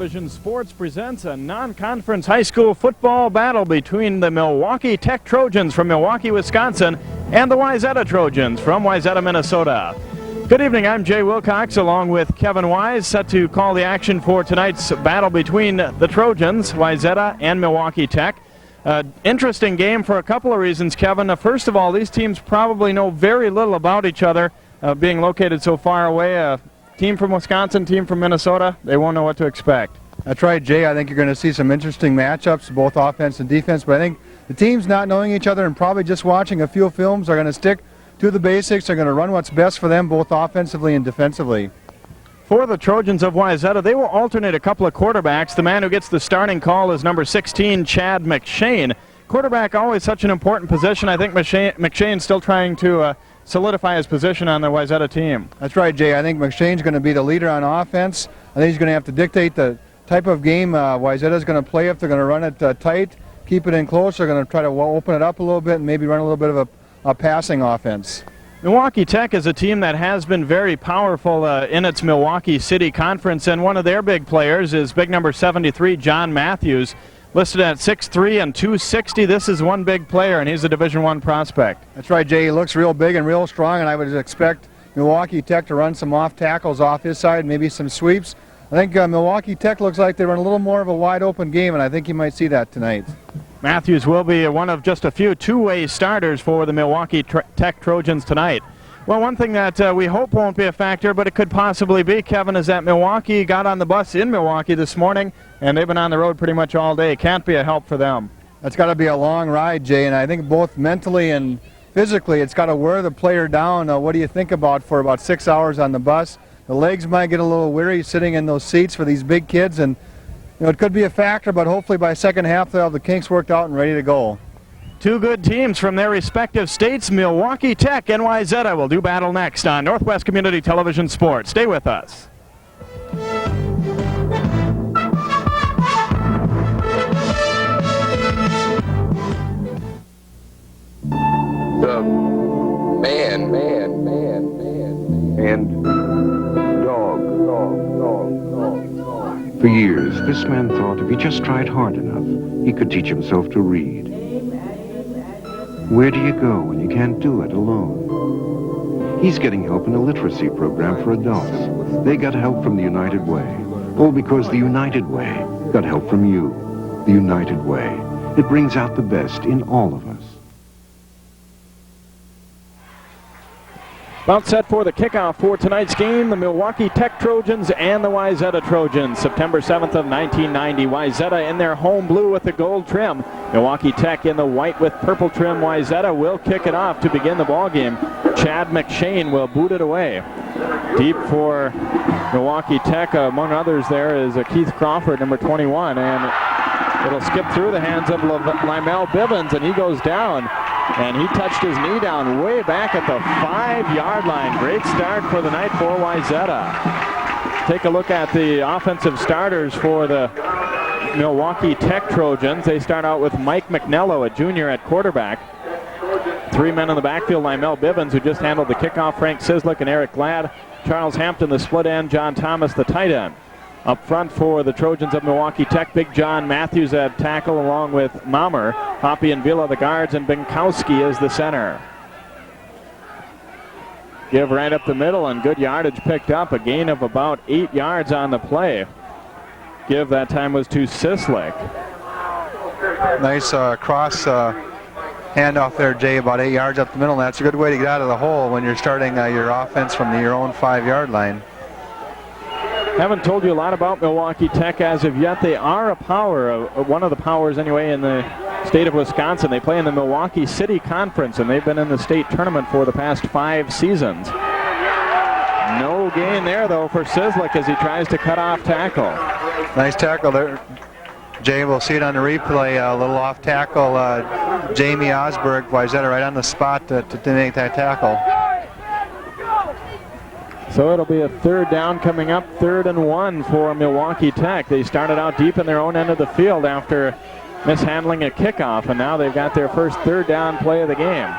Television Sports presents a non-conference high school football battle between the Milwaukee Tech Trojans from Milwaukee, Wisconsin, and the Wayzata Trojans from Wayzata, Minnesota. Good evening, I'm Jay Wilcox along with Kevin Wise, set to call the action for tonight's battle between the Trojans, Wayzata, and Milwaukee Tech. Interesting game for a couple of reasons, Kevin. First of all, these teams probably know very little about each other, being located so far away. Team from Wisconsin, team from Minnesota, they won't know what to expect. That's right, Jay. I think you're going to see some interesting matchups, both offense and defense, but I think the teams not knowing each other and probably just watching a few films are going to stick to the basics. They're going to run what's best for them, both offensively and defensively. For the Trojans of Wayzata, they will alternate a couple of quarterbacks. The man who gets the starting call is number 16, Chad McShane. Quarterback, always such an important position. I think McShane's still trying to solidify his position on the Wayzata team. That's right, Jay. I think McShane's going to be the leader on offense. I think he's going to have to dictate the type of game Wayzata's going to play. If they're going to run it tight, keep it in close, they're going to try to open it up a little bit and maybe run a little bit of a passing offense. Milwaukee Tech is a team that has been very powerful in its Milwaukee City Conference, and one of their big players is big number 73, John Matthews, listed at 6'3" and 260. This is one big player, and he's a Division I prospect. That's right, Jay. He looks real big and real strong, and I would expect Milwaukee Tech to run some off tackles off his side, maybe some sweeps. I think Milwaukee Tech looks like they run a little more of a wide-open game, and I think you might see that tonight. Matthews will be one of just a few two-way starters for the Milwaukee Tech Trojans tonight. Well, one thing that we hope won't be a factor, but it could possibly be, Kevin, is that Milwaukee got on the bus in Milwaukee this morning, and they've been on the road pretty much all day. Can't be a help for them. That's got to be a long ride, Jay, and I think both mentally and physically it's got to wear the player down. What do you think about for about 6 hours on the bus? The legs might get a little weary sitting in those seats for these big kids, and it could be a factor, but hopefully by second half they'll have the kinks worked out and ready to go. Two good teams from their respective states, Milwaukee Tech and Wayzata, will do battle next on Northwest Community Television Sports. Stay with us. The man, and dog. For years, this man thought if he just tried hard enough, he could teach himself to read. Where do you go when you can't do it alone? He's getting help in a literacy program for adults. They got help from the United Way. All because the United Way got help from you. The United Way. It brings out the best in all of us. About set for the kickoff for tonight's game, the Milwaukee Tech Trojans and the Wayzata Trojans. September 7th of 1990. Wayzata in their home blue with the gold trim. Milwaukee Tech in the white with purple trim. Wayzata will kick it off to begin the ball game. Chad McShane will boot it away. Deep for Milwaukee Tech, among others there, is Keith Crawford, number 21, and it'll skip through the hands of Lymel Bivens, and he goes down. And he touched his knee down way back at the 5-yard line. Great start for the night for Wayzata. Take a look at the offensive starters for the Milwaukee Tech Trojans. They start out with Mike McNello, a junior at quarterback. Three men in the backfield, Lymel Bivens, who just handled the kickoff, Frank Sislick and Eric Glad. Charles Hampton, the split end, John Thomas, the tight end. Up front for the Trojans of Milwaukee Tech, Big John Matthews at tackle along with Maumer. Hoppy and Villa the guards, and Binkowski is the center. Give right up the middle, and good yardage picked up. A gain of about 8 yards on the play. Give that time was to Sislick. Nice cross handoff there, Jay, about 8 yards up the middle. That's a good way to get out of the hole when you're starting your offense from your own 5-yard line. Haven't told you a lot about Milwaukee Tech as of yet. They are a power, one of the powers anyway, in the state of Wisconsin. They play in the Milwaukee City Conference, and they've been in the state tournament for the past 5 seasons. No gain there, though, for Sislick as he tries to cut off tackle. Nice tackle there, Jay. We'll see it on the replay. A little off tackle. Jamie Osberg, Wayzata right on the spot to make that tackle. So it'll be a third down coming up, 3rd and 1 for Milwaukee Tech. They started out deep in their own end of the field after mishandling a kickoff, and now they've got their first third down play of the game.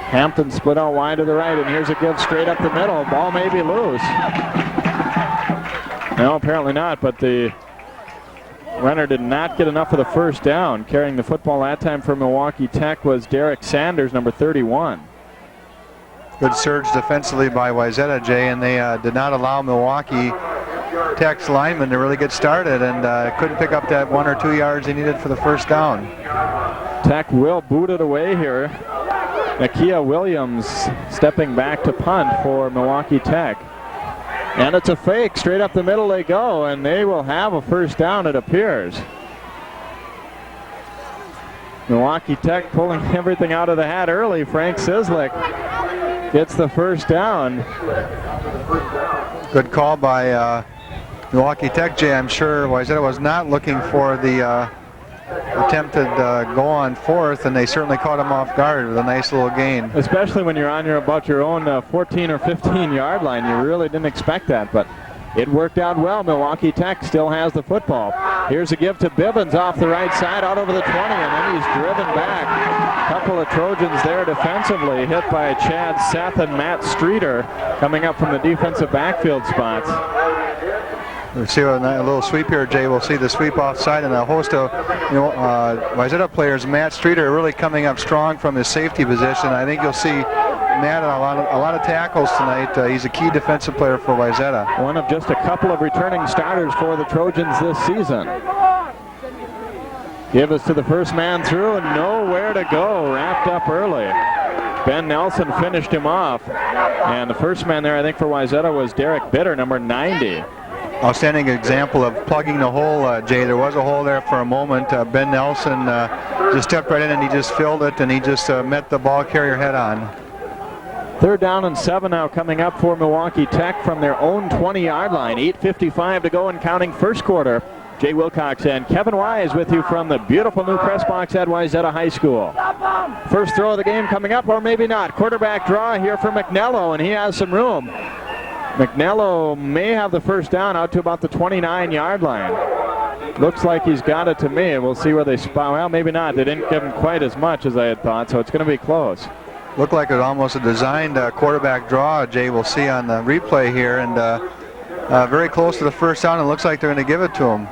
Hampton split out wide to the right, and here's a give straight up the middle. Ball may be loose. No, apparently not, but the runner did not get enough of the first down. Carrying the football that time for Milwaukee Tech was Derek Sanders, number 31. Good surge defensively by Wayzata, Jay, and they did not allow Milwaukee Tech's linemen to really get started, and couldn't pick up that 1 or 2 yards they needed for the first down. Tech will boot it away here. Nakia Williams stepping back to punt for Milwaukee Tech. And it's a fake. Straight up the middle they go, and they will have a first down, it appears. Milwaukee Tech pulling everything out of the hat early. Frank Sislick gets the first down. Good call by Milwaukee Tech, Jay. I'm sure Wayzata was not looking for the attempted go on fourth, and they certainly caught him off guard with a nice little gain. Especially when you're on about your own 14 or 15 yard line. You really didn't expect that, but it worked out well. Milwaukee Tech still has the football. Here's a give to Bibbins off the right side, out over the 20, and then he's driven back. A couple of Trojans there defensively, hit by Chad Seth and Matt Streeter coming up from the defensive backfield spots. We'll see a little sweep here, Jay. We'll see the sweep offside, and a host of Wayzata players. Matt Streeter really coming up strong from his safety position. I think you'll see Matt on a lot of tackles tonight. He's a key defensive player for Wayzata. One of just a couple of returning starters for the Trojans this season. Give us to the first man through, and nowhere to go. Wrapped up early. Ben Nelson finished him off. And the first man there, I think, for Wayzata was Derek Bitter, number 90. Outstanding example of plugging the hole, Jay. There was a hole there for a moment. Ben Nelson just stepped right in and he just filled it, and he just met the ball carrier head on. 3rd down and 7 now coming up for Milwaukee Tech from their own 20-yard line. 8:55 to go and counting first quarter. Jay Wilcox and Kevin Wise with you from the beautiful new press box at Wayzata High School. First throw of the game coming up, or maybe not. Quarterback draw here for McNello, and he has some room. McNello may have the first down out to about the 29-yard line. Looks like he's got it to me. We'll see where they spot. Well, maybe not. They didn't give him quite as much as I had thought, so it's going to be close. Looked like it was almost a designed quarterback draw, Jay. We'll see on the replay here, and very close to the first down. It looks like they're going to give it to him.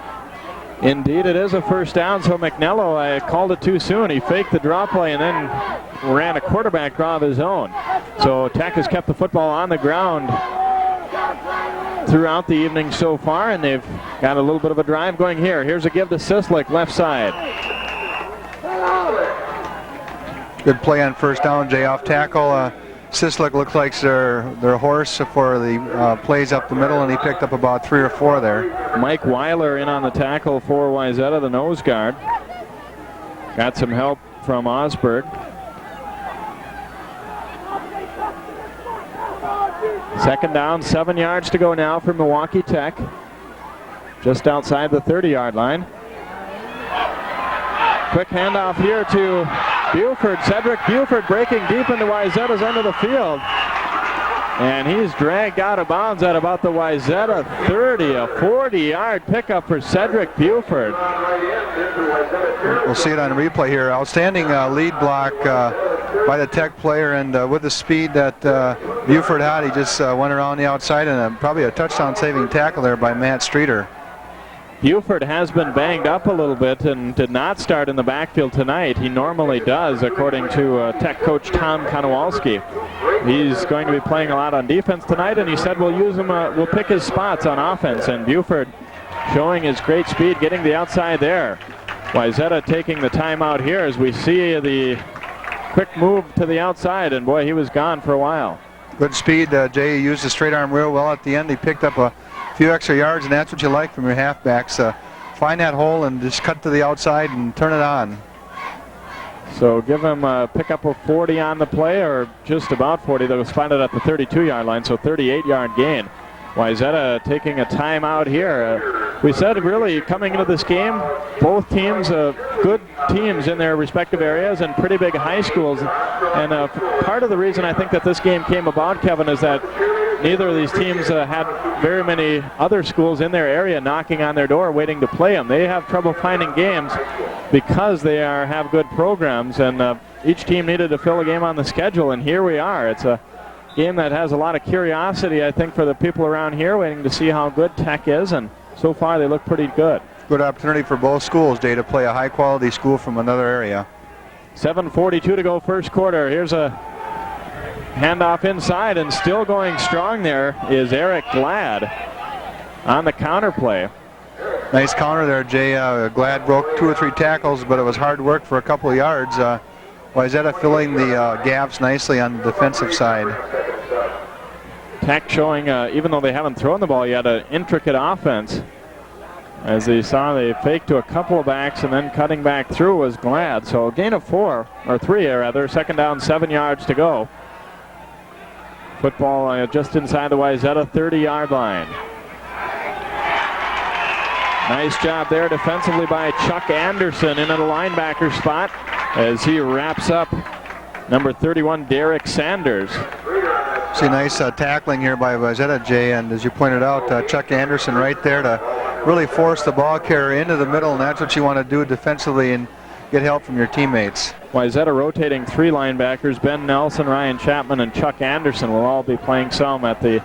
Indeed, it is a first down, so McNello, I called it too soon. He faked the draw play and then ran a quarterback draw of his own. So Tech has kept the football on the ground throughout the evening so far, and they've got a little bit of a drive going here. Here's a give to Sislick, left side. Good play on first down, Jay, off tackle. Sislick looks like their horse for the plays up the middle, and he picked up about 3 or 4 there. Mike Weiler in on the tackle for Wayzata, the nose guard. Got some help from Osberg. Second down, 7 yards to go now for Milwaukee Tech. Just outside the 30-yard line. Quick handoff here to Buford. Cedric Buford breaking deep into Wayzata's end of the field. And he's dragged out of bounds at about the Wayzata 30. A 40-yard pickup for Cedric Buford. We'll see it on replay here. Outstanding lead block by the Tech player, and with the speed that Buford had, he just went around the outside, and probably a touchdown-saving tackle there by Matt Streeter. Buford has been banged up a little bit and did not start in the backfield tonight. He normally does, according to Tech coach Tom Konowalski. He's going to be playing a lot on defense tonight, and he said we'll use him, we'll pick his spots on offense. And Buford showing his great speed, getting the outside there. Wayzata taking the timeout here as we see the quick move to the outside, and boy, he was gone for a while. Good speed. Jay used the straight arm real well at the end. He picked up a few extra yards, and that's what you like from your halfbacks. Find that hole and just cut to the outside and turn it on. So give him a pickup of 40 on the play, or just about 40. That was founded at the 32-yard line, so 38-yard gain. Wayzata taking a timeout here. We said really coming into this game, both teams good teams in their respective areas and pretty big high schools. And part of the reason I think that this game came about, Kevin, is that neither of these teams had very many other schools in their area knocking on their door waiting to play them. They have trouble finding games because they have good programs, and each team needed to fill a game on the schedule, and here we are. It's a game that has a lot of curiosity, I think, for the people around here, waiting to see how good Tech is, and so far they look pretty good. Good opportunity for both schools, Jay, to play a high-quality school from another area. 7:42 to go first quarter. Here's a handoff inside, and still going strong there is Eric Glad on the counter play. Nice counter there, Jay. Glad broke 2 or 3 tackles, but it was hard work for a couple of yards. Wayzata filling the gaps nicely on the defensive side. Tech showing, even though they haven't thrown the ball yet, an intricate offense. As they saw, they faked to a couple of backs, and then cutting back through was Glad. So a gain of 3 rather. Second down, 7 yards to go. Football just inside the Wayzata 30-yard line. Nice job there defensively by Chuck Anderson into the linebacker spot as he wraps up number 31, Derek Sanders. See nice tackling here by Wayzata, Jay, and as you pointed out, Chuck Anderson right there to really force the ball carrier into the middle, and that's what you want to do defensively and get help from your teammates. Wayzata rotating 3 linebackers. Ben Nelson, Ryan Chapman, and Chuck Anderson will all be playing some at the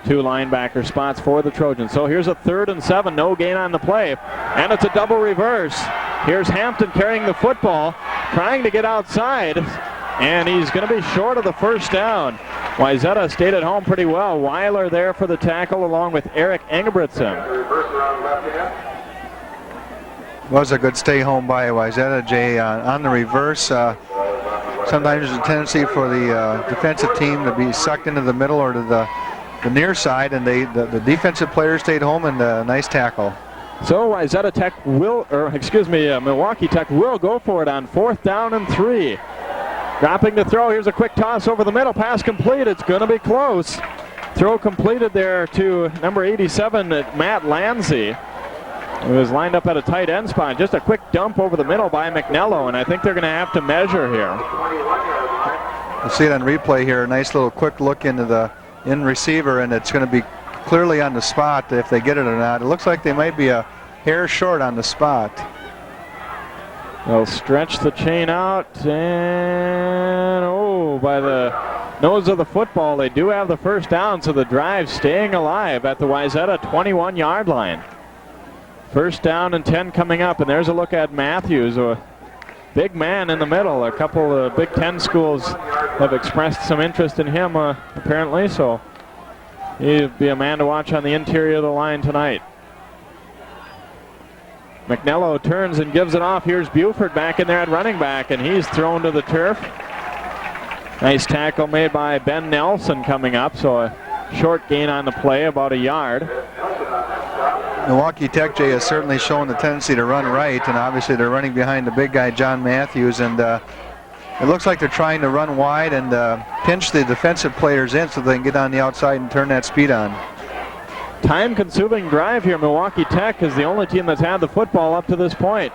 2 linebacker spots for the Trojans. So here's a 3rd and 7, no gain on the play, and it's a double reverse. Here's Hampton carrying the football, trying to get outside, and he's going to be short of the first down. Wayzata stayed at home pretty well. Weiler there for the tackle along with Eric Engebretson. Was a good stay home by Wayzata, Jay, on the reverse. Sometimes there's a tendency for the defensive team to be sucked into the middle or to the near side, and the defensive player stayed home, and a nice tackle. So Wayzata Tech will, Milwaukee Tech will go for it on 4th down and 3. Dropping to throw. Here's a quick toss over the middle. Pass complete. It's going to be close. Throw completed there to number 87, Matt Lanzi, who was lined up at a tight end spot. Just a quick dump over the middle by McNello, and I think they're going to have to measure here. You'll see it on replay here. A nice little quick look into the receiver, and it's going to be clearly on the spot if they get it or not. It looks like they might be a hair short on the spot. They'll stretch the chain out, and by the nose of the football, they do have the first down, so the drive staying alive at the Wayzata 21-yard line. First down and 10 coming up, and there's a look at Matthews, a big man in the middle. A couple of Big Ten schools have expressed some interest in him, apparently, so he'd be a man to watch on the interior of the line tonight. McNello turns and gives it off. Here's Buford back in there at running back, and he's thrown to the turf. Nice tackle made by Ben Nelson coming up, so a short gain on the play, about a yard. Milwaukee Tech, Jay, has certainly shown the tendency to run right, and obviously they're running behind the big guy, John Matthews, and it looks like they're trying to run wide and pinch the defensive players in so they can get on the outside and turn that speed on. Time-consuming drive here. Milwaukee Tech is the only team that's had the football up to this point.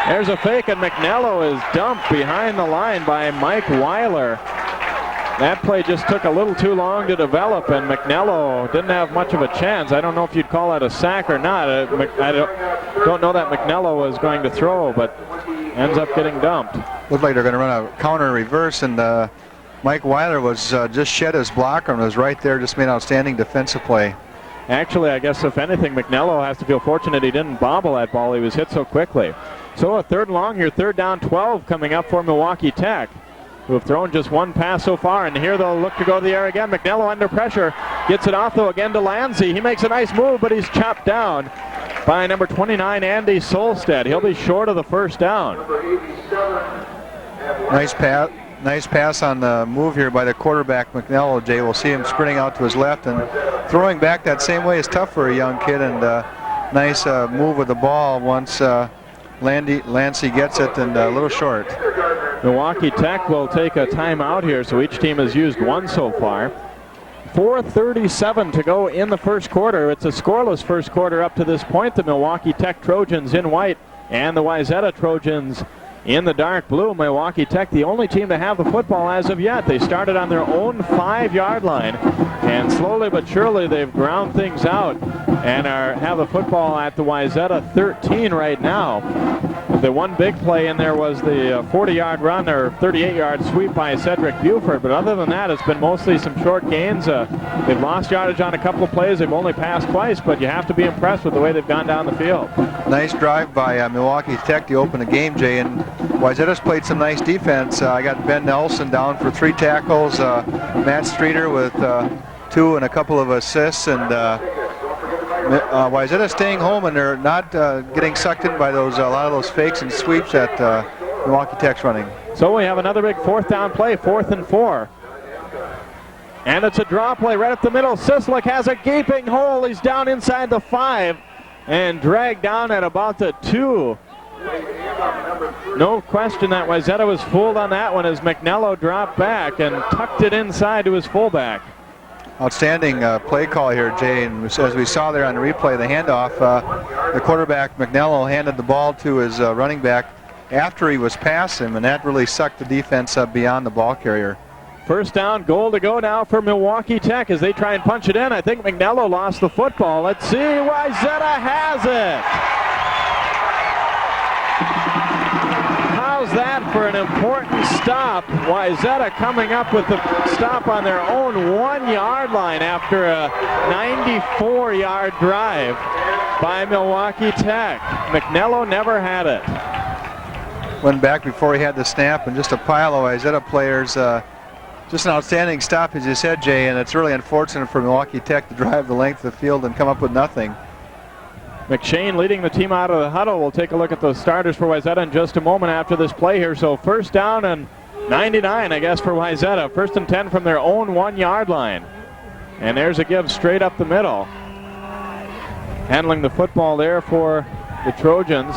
There's a fake, and McNello is dumped behind the line by Mike Weiler. That play just took a little too long to develop, and McNello didn't have much of a chance. I don't know if you'd call that a sack or not. I don't know that McNello was going to throw, but ends up getting dumped. Looks like they're going to run a counter reverse, and Mike Weiler was just shed his blocker and was right there, just made an outstanding defensive play. Actually, I guess if anything, McNello has to feel fortunate he didn't bobble that ball. He was hit so quickly. So a 3rd and long here, 3rd down 12 coming up for Milwaukee Tech, who have thrown just 1 pass so far, and here they'll look to go to the air again. McNello under pressure, gets it off though again to Lanzi. He makes a nice move, but he's chopped down by number 29, Andy Solstead. He'll be short of the first down. Nice pass on the move here by the quarterback, McNello, Jay. We'll see him sprinting out to his left, and throwing back that same way is tough for a young kid, and nice move with the ball once Lanzi gets it, and a little short. Milwaukee Tech will take a timeout here, so each team has used 1 so far. 4:37 to go in the first quarter. It's a scoreless first quarter up to this point. The Milwaukee Tech Trojans in white and the Wayzata Trojans in the dark blue. Milwaukee Tech, the only team to have the football as of yet. They started on their own 5-yard line, and slowly but surely they've ground things out and have the football at the Wayzata 13 right now. The one big play in there was the 40-yard run or 38-yard sweep by Cedric Buford, but other than that, it's been mostly some short gains. They've lost yardage on a couple of plays. They've only passed twice, but you have to be impressed with the way they've gone down the field. Nice drive by Milwaukee Tech to open the game, Jay, and Wayzata's played some nice defense. I got Ben Nelson down for 3 tackles, Matt Streeter with 2 and a couple of assists, and Wayzata staying home, and they're not getting sucked in by a lot of those fakes and sweeps that Milwaukee Tech's running. So we have another big 4th down play, 4th and 4. And it's a draw play right up the middle. Sislik has a gaping hole. He's down inside the 5 and dragged down at about the 2. No question that Wayzata was fooled on that one as McNello dropped back and tucked it inside to his fullback. Outstanding play call here, Jay, and as we saw there on the replay, the handoff, the quarterback McNello handed the ball to his running back after he was past him, and that really sucked the defense up beyond the ball carrier. 1st down, goal to go now for Milwaukee Tech as they try and punch it in. I think McNello lost the football. Let's see, Wayzata has it. How's that for an important stop? Wayzata coming up with the stop on their own 1-yard line after a 94-yard drive by Milwaukee Tech. McNello never had it. Went back before he had the snap, and just a pile of Wayzata players. Just an outstanding stop, as you said, Jay, and it's really unfortunate for Milwaukee Tech to drive the length of the field and come up with nothing. McShane leading the team out of the huddle. We'll take a look at the starters for Wayzata in just a moment after this play here. So 1st down and 99, I guess, for Wayzata. 1st and 10 from their own 1-yard line. And there's a give straight up the middle. Handling the football there for the Trojans.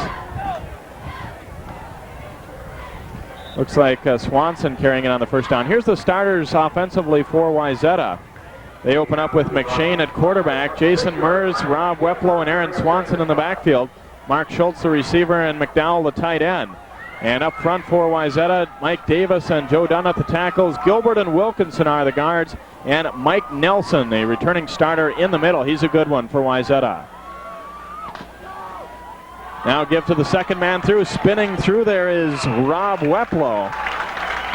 Looks like Swanson carrying it on the 1st down. Here's the starters offensively for Wayzata. They open up with McShane at quarterback, Jason Mers, Rob Weplow, and Aaron Swanson in the backfield. Mark Schultz, the receiver, and McDowell, the tight end. And up front for Wayzata, Mike Davis and Joe Dunn at the tackles. Gilbert and Wilkinson are the guards. And Mike Nelson, a returning starter in the middle. He's a good one for Wayzata. Now give to the 2nd man through. Spinning through there is Rob Weplow.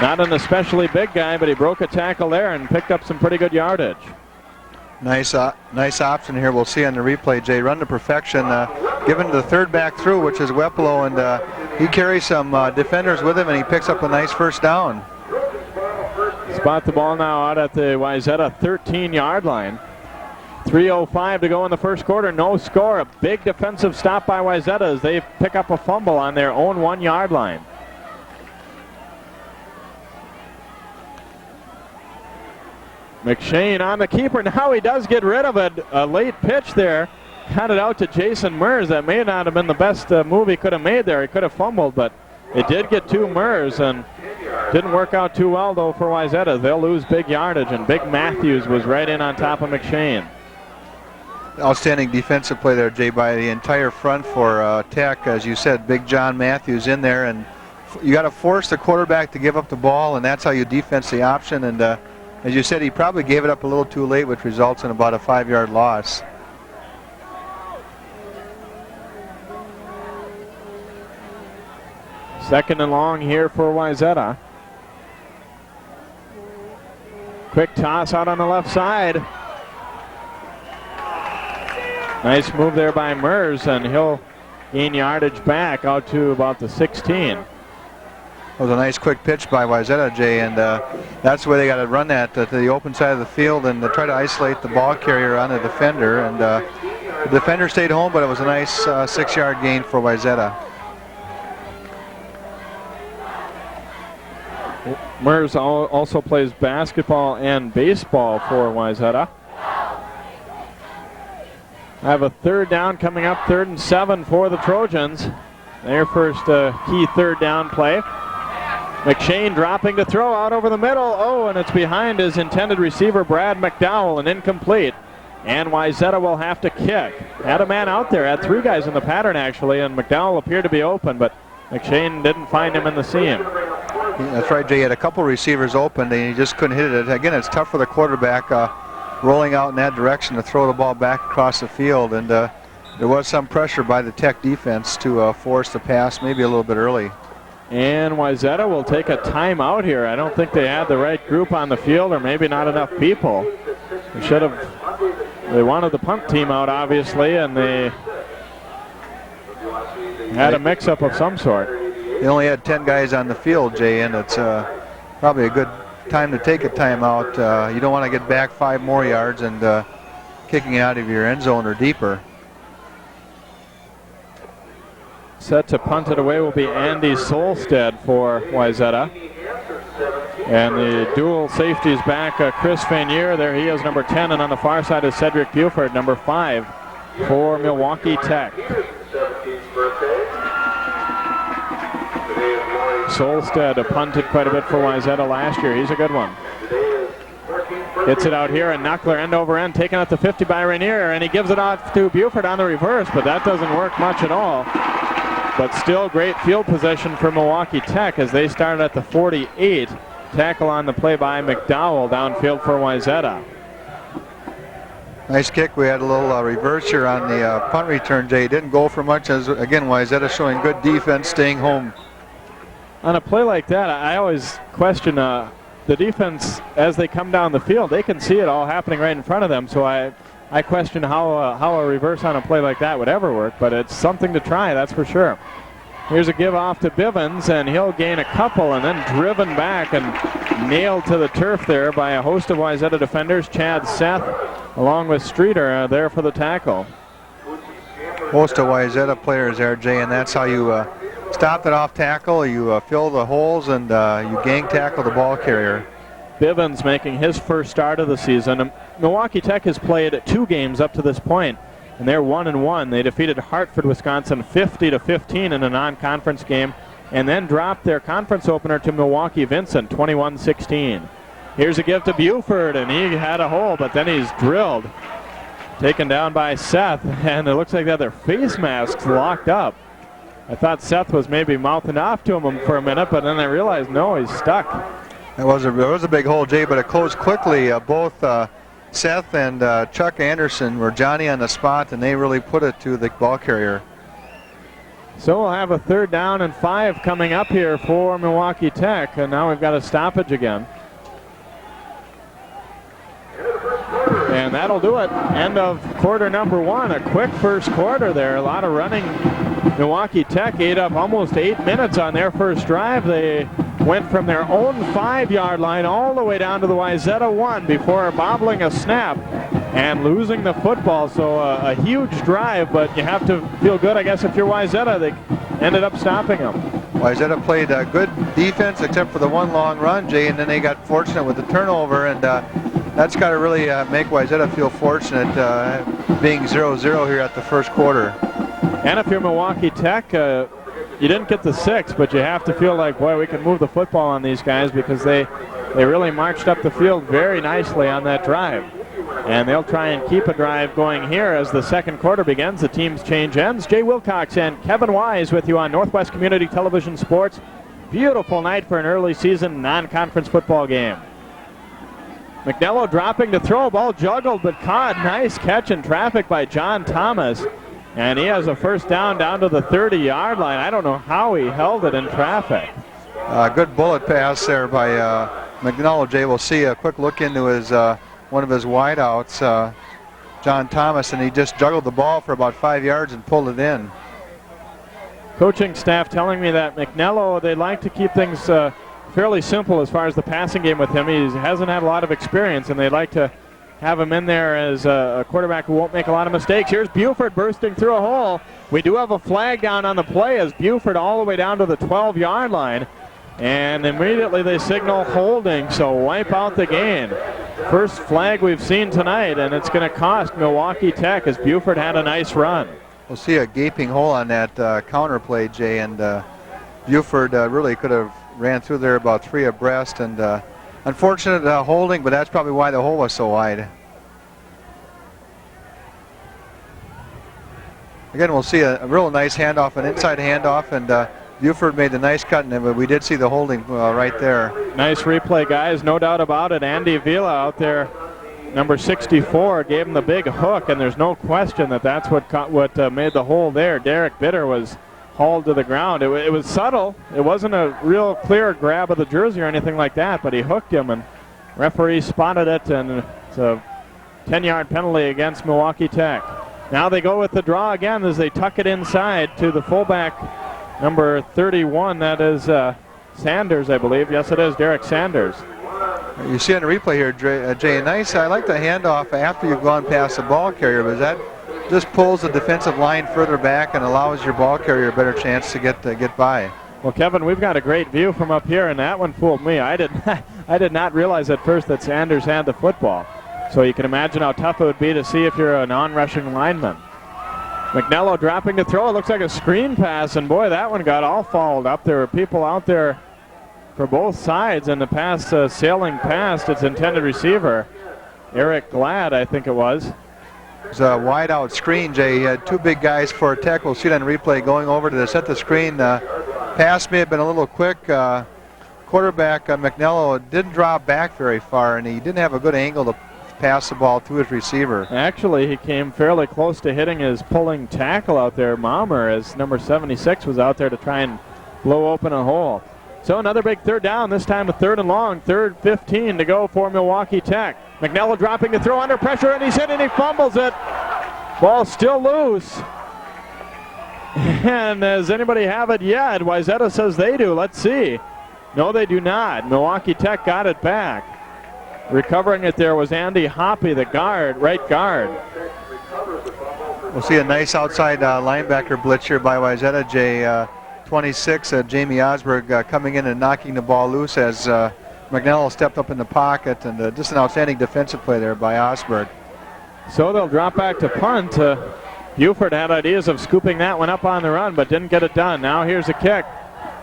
Not an especially big guy, but he broke a tackle there and picked up some pretty good yardage. Nice option here. We'll see on the replay, Jay. Run to perfection. Given to the 3rd back through, which is Weplow, and he carries some defenders with him, and he picks up a nice 1st down. Spot the ball now out at the Wayzata 13-yard line. 3:05 to go in the 1st quarter. No score. A big defensive stop by Wayzata as they pick up a fumble on their own 1-yard line. McShane on the keeper. Now he does get rid of it. A late pitch there. Got it out to Jason Mers. That may not have been the best move he could have made there. He could have fumbled, but it did get to Mers, and didn't work out too well, though, for Wayzata. They'll lose big yardage, and Big Matthews was right in on top of McShane. Outstanding defensive play there, Jay, by the entire front for Tech. As you said, Big John Matthews in there, and you got to force the quarterback to give up the ball, and that's how you defense the option. And as you said, he probably gave it up a little too late, which results in about a 5-yard loss. Second and long here for Wayzata. Quick toss out on the left side. Nice move there by Mers, and he'll gain yardage back out to about the 16. It was a nice quick pitch by Wayzata, Jay, and that's the way they got to run that to the open side of the field and try to isolate the ball carrier on the defender. And the defender stayed home, but it was a nice 6-yard gain for Wayzata. Mers also plays basketball and baseball for Wayzata. I have a 3rd down coming up, 3rd and 7 for the Trojans. Their first key 3rd down play. McShane dropping to throw out over the middle. Oh, and it's behind his intended receiver, Brad McDowell, and incomplete. And Wayzata will have to kick. Had a man out there, had 3 guys in the pattern actually, and McDowell appeared to be open, but McShane didn't find him in the seam. That's right, Jay. He had a couple receivers open, and he just couldn't hit it. Again, it's tough for the quarterback rolling out in that direction to throw the ball back across the field. And There was some pressure by the Tech defense to force the pass maybe a little bit early. And Wayzata will take a timeout here. I don't think they had the right group on the field, or maybe not enough people. They wanted the punt team out, obviously, and they had a mix-up of some sort. They only had 10 guys on the field, Jay, and it's probably a good time to take a timeout. You don't want to get back 5 more yards and kicking out of your end zone or deeper. Set to punt it away will be Andy Solstead for Wayzata. And the dual safeties back, Chris Fanier, there he is, number 10, and on the far side is Cedric Buford, number 5 for Milwaukee Tech. Solstead punted quite a bit for Wayzata last year. He's a good one. Hits it out here, and Knuckler end over end, taken at the 50 by Rainier, and he gives it off to Buford on the reverse, but that doesn't work much at all. But still great field possession for Milwaukee Tech as they started at the 48. Tackle on the play by McDowell, downfield for Wayzata. Nice kick. We had a little reverse here on the punt return, Jay. Didn't go for much, as again Wayzata showing good defense, staying home. On a play like that, I always question the defense as they come down the field. They can see it all happening right in front of them, so I question how a reverse on a play like that would ever work, but it's something to try, that's for sure. Here's a give off to Bivens, and he'll gain a couple and then driven back and nailed to the turf there by a host of Wayzata defenders. Chad Seth along with Streeter there for the tackle. Most of Wayzata players there, Jay, and that's how you stop it off tackle. You fill the holes and you gang tackle the ball carrier. Bivens making his first start of the season. Milwaukee Tech has played 2 games up to this point, and they're 1-1. They defeated Hartford, Wisconsin 50-15 in a non-conference game, and then dropped their conference opener to Milwaukee Vincent 21-16. Here's a give to Buford, and he had a hole, but then he's drilled. Taken down by Seth, and it looks like they have their face masks locked up. I thought Seth was maybe mouthing off to him for a minute, but then I realized, no, he's stuck. It was a big hole, Jay, but it closed quickly. Both Seth and Chuck Anderson were Johnny on the spot, and they really put it to the ball carrier. So we'll have a 3rd down and 5 coming up here for Milwaukee Tech, and now we've got a stoppage again. And that'll do it. End of quarter number 1. A quick first quarter there. A lot of running. Milwaukee Tech ate up almost 8 minutes on their first drive. They went from their own 5-yard line all the way down to the Wayzata 1 before bobbling a snap and losing the football. So a huge drive, but you have to feel good, I guess, if you're Wayzata. They ended up stopping them. Wayzata played good defense except for the one long run, Jay, and then they got fortunate with the turnover, and that's got to really make Wayzata feel fortunate being 0-0 here at the first quarter. And if you're Milwaukee Tech, you didn't get the 6, but you have to feel like, boy, we can move the football on these guys, because they really marched up the field very nicely on that drive. And they'll try and keep a drive going here as the second quarter begins. The teams change ends. Jay Wilcox and Kevin Wise with you on Northwest Community Television Sports. Beautiful night for an early season non-conference football game. McNello dropping to throw, ball juggled but caught. Nice catch in traffic by John Thomas. And he has a first down to the 30-yard line. I don't know how he held it in traffic. Good bullet pass there by McNello, Jay. We'll see a quick look into his one of his wideouts, John Thomas, and he just juggled the ball for about 5 yards and pulled it in. Coaching staff telling me that McNello, they like to keep things fairly simple as far as the passing game with him. He hasn't had a lot of experience, and they like to have him in there as a quarterback who won't make a lot of mistakes. Here's Buford bursting through a hole. We do have a flag down on the play as Buford all the way down to the 12-yard line. And immediately they signal holding, so wipe out the gain. First flag we've seen tonight, and it's going to cost Milwaukee Tech as Buford had a nice run. We'll see a gaping hole on that counter play, Jay, and Buford really could have ran through there about 3 abreast, and unfortunate holding, but that's probably why the hole was so wide. Again, we'll see a real nice handoff, an inside handoff, and Buford made the nice cut, but we did see the holding right there. Nice replay, guys, no doubt about it. Andy Vila out there number 64 gave him the big hook, and there's no question that that's what made the hole there. Derek Bitter was hauled to the ground. It was subtle. It wasn't a real clear grab of the jersey or anything like that, but he hooked him, and referee spotted it, and it's a 10-yard penalty against Milwaukee Tech. Now they go with the draw again as they tuck it inside to the fullback, number 31. That is Sanders, I believe. Yes, it is Derek Sanders. You see on the replay here, Jay, nice. I like the handoff after you've gone past the ball carrier, but that just pulls the defensive line further back and allows your ball carrier a better chance to get by. Well, Kevin, we've got a great view from up here, and that one fooled me. I did not realize at first that Sanders had the football. So you can imagine how tough it would be to see if you're a non-rushing lineman. McNello dropping to throw. It looks like a screen pass, and boy, that one got all fouled up. There were people out there for both sides, and the pass sailing past its intended receiver, Eric Glad, I think it was. It was a wide out screen, Jay. He had two big guys for a Tech. We'll see it on replay going over to set the screen. Pass may have been a little quick. Quarterback McNello didn't drop back very far, and he didn't have a good angle to pass the ball to his receiver. Actually, he came fairly close to hitting his pulling tackle out there, Mommer, as number 76 was out there to try and blow open a hole. So another big third down, this time a 3rd and long, 3rd 15 to go for Milwaukee Tech. McNello dropping to throw under pressure, and he's hit and he fumbles it. Ball still loose. And does anybody have it yet? Wayzata says they do. Let's see. No, they do not. Milwaukee Tech got it back. Recovering it there was Andy Hoppy, the guard, right guard. We'll see a nice outside linebacker blitz here by Wayzata, Jay. 26, Jamie Osberg coming in and knocking the ball loose as McNello stepped up in the pocket, and just an outstanding defensive play there by Osberg. So they'll drop back to punt. Buford had ideas of scooping that one up on the run, but didn't get it done. Now here's a kick.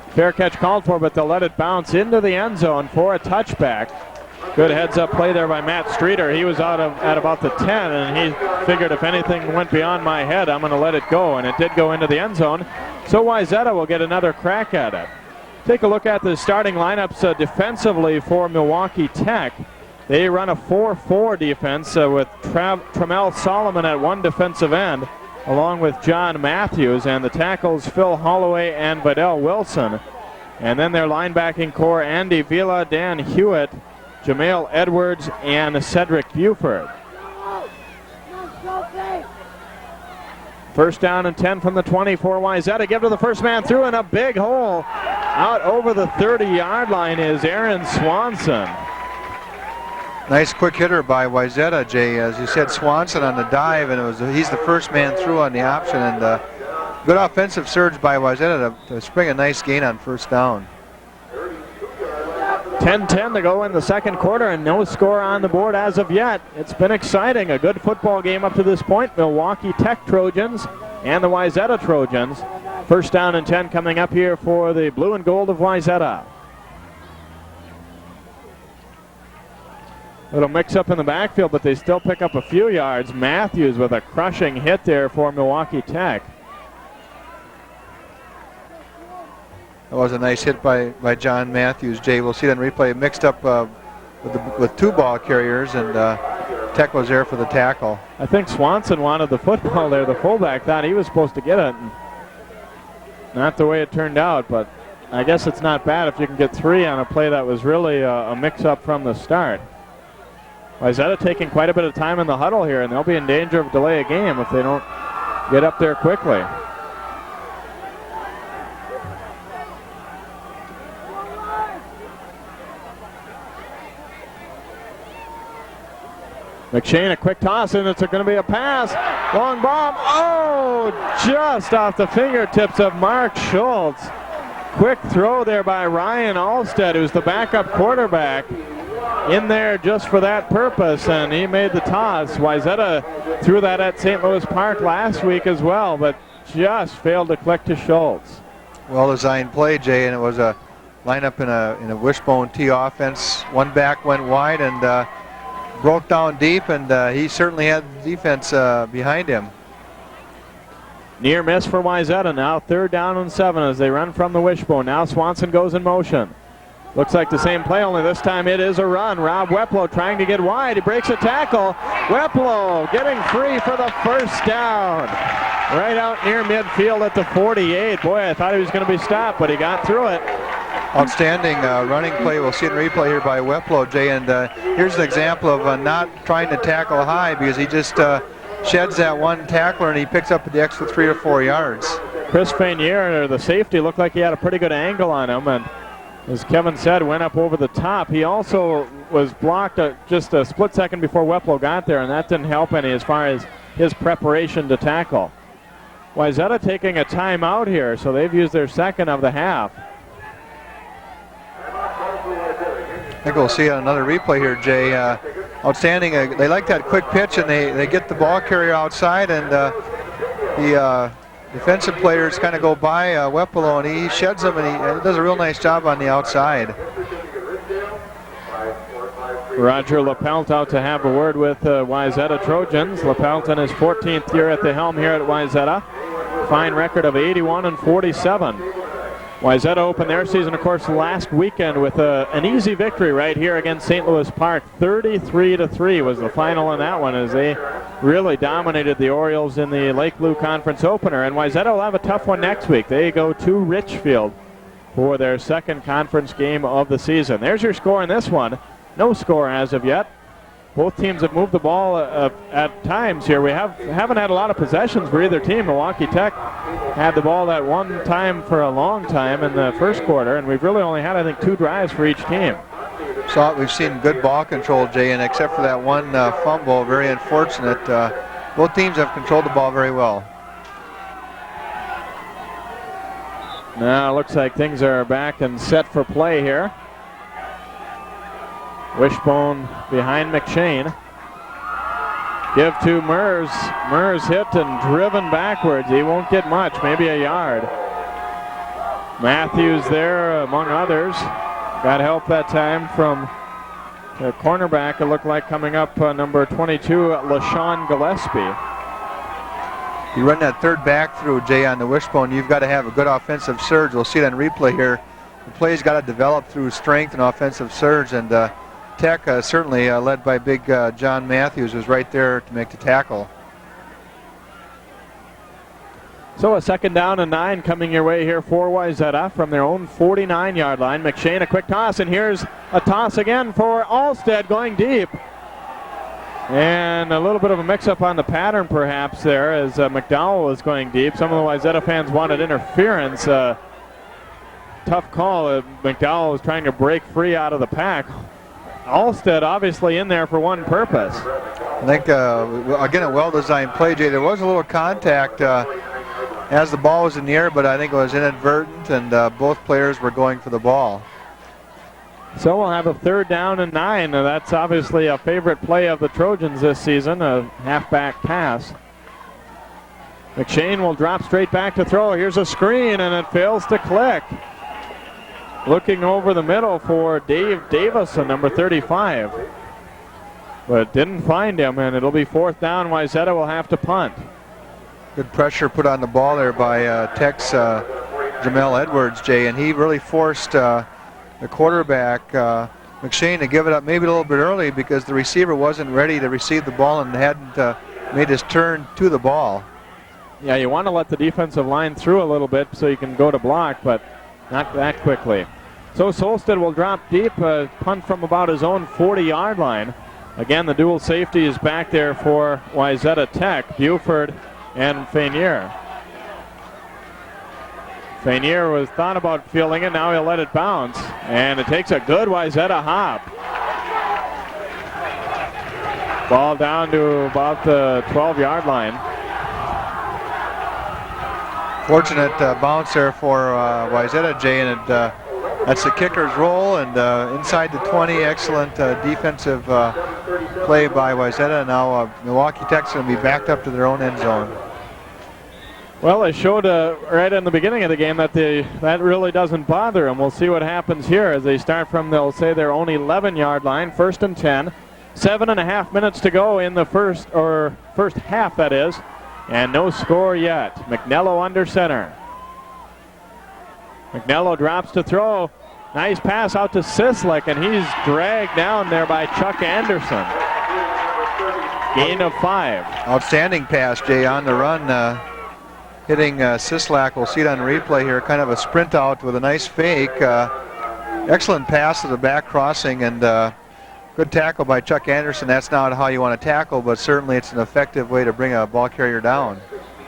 Fair catch called for, but they'll let it bounce into the end zone for a touchback. Good heads-up play there by Matt Streeter. He was out at about the 10, and he figured if anything went beyond my head, I'm going to let it go, and it did go into the end zone. So Wayzata will get another crack at it. Take a look at the starting lineups defensively for Milwaukee Tech. They run a 4-4 defense with Tremel Solomon at one defensive end, along with John Matthews, and the tackles Phil Holloway and Vidal Wilson. And then their linebacking core, Andy Vila, Dan Hewitt, Jamail Edwards, and Cedric Buford. First down and 10 from the 20 for Wayzata. Give to the first man through, and a big hole out over the 30-yard line is Aaron Swanson. Nice quick hitter by Wayzata, Jay. As you said, Swanson on the dive, and he's the first man through on the option, and good offensive surge by Wayzata to spring a nice gain on first down. 10-10 to go in the second quarter, and no score on the board as of yet. It's been exciting. A good football game up to this point. Milwaukee Tech Trojans and the Wayzata Trojans. First down and 10 coming up here for the blue and gold of Wayzata. Little mix up in the backfield, but they still pick up a few yards. Matthews with a crushing hit there for Milwaukee Tech. That was a nice hit by John Matthews, Jay. We'll see it on replay. Mixed up with two ball carriers, and Tech was there for the tackle. I think Swanson wanted the football there. The fullback thought he was supposed to get it. And not the way it turned out, but I guess it's not bad if you can get three on a play that was really a mix-up from the start. Wayzata taking quite a bit of time in the huddle here, and they'll be in danger of delay a game if they don't get up there quickly. McShane, a quick toss, and it's going to be a pass. Long bomb. Oh, just off the fingertips of Mark Schultz. Quick throw there by Ryan Alstead, who's the backup quarterback, in there just for that purpose, and he made the toss. Wayzata threw that at St. Louis Park last week as well, but just failed to click to Schultz. Well-designed play, Jay, and it was a lineup in a wishbone T offense. One back went wide and broke down deep, and he certainly had the defense behind him. Near miss for Wayzata. Now 3rd down and 7 as they run from the wishbone. Now Swanson goes in motion. Looks like the same play, only this time it is a run. Rob Weplow trying to get wide. He breaks a tackle. Weplow getting free for the first down. Right out near midfield at the 48. Boy, I thought he was going to be stopped, but he got through it. Outstanding running play. We'll see it in replay here by Weplow, Jay. And here's an example of not trying to tackle high, because he just sheds that one tackler and he picks up the extra 3 or 4 yards. Chris Fainier, the safety, looked like he had a pretty good angle on him, and as Kevin said, went up over the top. He also was blocked just a split second before Weplow got there, and that didn't help any as far as his preparation to tackle. Wayzata taking a timeout here, so they've used their second of the half. I think we'll see another replay here, Jay. Outstanding. They like that quick pitch, and they get the ball carrier outside, and the defensive players kind of go by Weplow, and he sheds them, and he does a real nice job on the outside. Roger Lepelt out to have a word with Wayzata Trojans. Lepelt in his 14th year at the helm here at Wayzata. Fine record of 81-47. Wayzata opened their season, of course, last weekend with an easy victory right here against St. Louis Park. 33-3 was the final in that one, as they really dominated the Orioles in the Lake Blue Conference opener. And Wayzata will have a tough one next week. They go to Richfield for their second conference game of the season. There's your score in this one. No score as of yet. Both teams have moved the ball at times here. We haven't had a lot of possessions for either team. Milwaukee Tech had the ball that one time for a long time in the first quarter, and we've really only had, I think, 2 drives for each team. So we've seen good ball control, Jay, and except for that one fumble, very unfortunate. Both teams have controlled the ball very well. Now it looks like things are back and set for play here. Wishbone behind McShane. Give to Mers. Mers hit and driven backwards. He won't get much, maybe a yard. Matthews there among others. Got help that time from the cornerback, it looked like, coming up number 22, LaShawn Gillespie. You run that third back through, Jay, on the wishbone, you've got to have a good offensive surge. We'll see it on replay here. The play's got to develop through strength and offensive surge, and Tech certainly led by big John Matthews, was right there to make the tackle. So a 2nd down and 9 coming your way here for Wayzata from their own 49-yard line. McShane, a quick toss, and here's a toss again for Alstead going deep. And a little bit of a mix-up on the pattern perhaps there as McDowell was going deep. Some of the Wayzata fans wanted interference. Tough call. McDowell was trying to break free out of the pack. Alstead obviously in there for one purpose. I think, again, a well-designed play, Jay. There was a little contact as the ball was in the air, but I think it was inadvertent, and both players were going for the ball. So we'll have a 3rd down and 9. That's obviously a favorite play of the Trojans this season, a halfback pass. McShane will drop straight back to throw. Here's a screen, and it fails to click. Looking over the middle for Dave Davison, number 35. But didn't find him, and it'll be 4th down. Wayzata will have to punt. Good pressure put on the ball there by Tech's Jamel Edwards, Jay, and he really forced the quarterback, McShane, to give it up maybe a little bit early because the receiver wasn't ready to receive the ball and hadn't made his turn to the ball. Yeah, you want to let the defensive line through a little bit so you can go to block, but not that quickly. So Solstead will drop deep, punt from about his own 40-yard line. Again, the dual safety is back there for Wayzata Tech, Buford and Fainier. Fainier was thought about fielding it, now he'll let it bounce. And it takes a good Wayzata hop. Ball down to about the 12-yard line. Fortunate bounce there for Wayzata, Jay, and that's the kicker's roll, and inside the 20, excellent defensive play by Wayzata. Now Milwaukee Tech's going to be backed up to their own end zone. Well, they showed right in the beginning of the game that that really doesn't bother them. We'll see what happens here as they start from, they'll say, their own 11-yard line, 1st and 10. 7.5 minutes to go in the first half, that is. And no score yet. McNello under center. McNello drops to throw. Nice pass out to Sislick, and he's dragged down there by Chuck Anderson. Gain of 5. Outstanding pass, Jay, on the run. Hitting Sislak. We'll see it on replay here. Kind of a sprint out with a nice fake. Excellent pass to the back crossing, and good tackle by Chuck Anderson. That's not how you want to tackle, but certainly it's an effective way to bring a ball carrier down.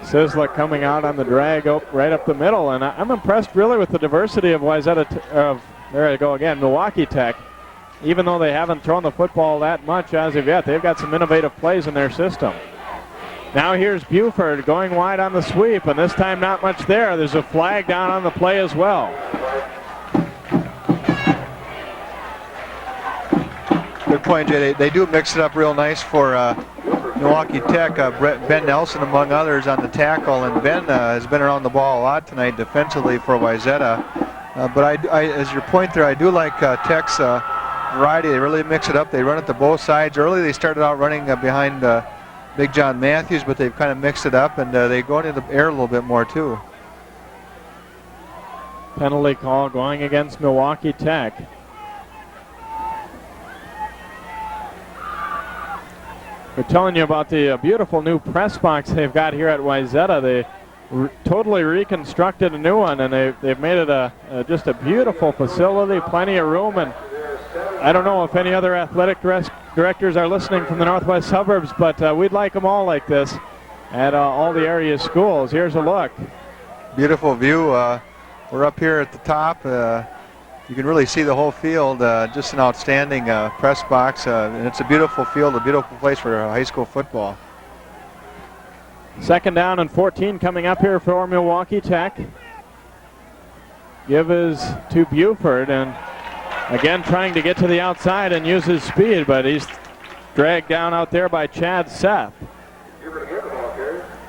Sislick coming out on the drag right up the middle, and I'm impressed really with the diversity of Wayzata, there I go again, Milwaukee Tech. Even though they haven't thrown the football that much as of yet, they've got some innovative plays in their system. Now here's Buford going wide on the sweep, and this time not much there. There's a flag down on the play as well. Good point, Jay. They do mix it up real nice for Milwaukee Tech. Ben Nelson, among others, on the tackle, and Ben has been around the ball a lot tonight defensively for Wayzata. But as your point there, I do like Tech's variety. They really mix it up. They run it to both sides. Early they started out running behind Big John Matthews, but they've kind of mixed it up, and they go into the air a little bit more too. Penalty call going against Milwaukee Tech. We're telling you about the beautiful new press box they've got here at Wayzata. They totally reconstructed a new one, and they've made it just a beautiful facility, plenty of room. And I don't know if any other athletic directors are listening from the northwest suburbs, but we'd like them all like this at all the area schools. Here's a look. Beautiful view. We're up here at the top. You can really see the whole field. Just an outstanding press box, and it's a beautiful field, a beautiful place for high school football. 2nd down and 14 coming up here for Milwaukee Tech. Give is to Buford, and again trying to get to the outside and use his speed, but he's dragged down out there by Chad Seth.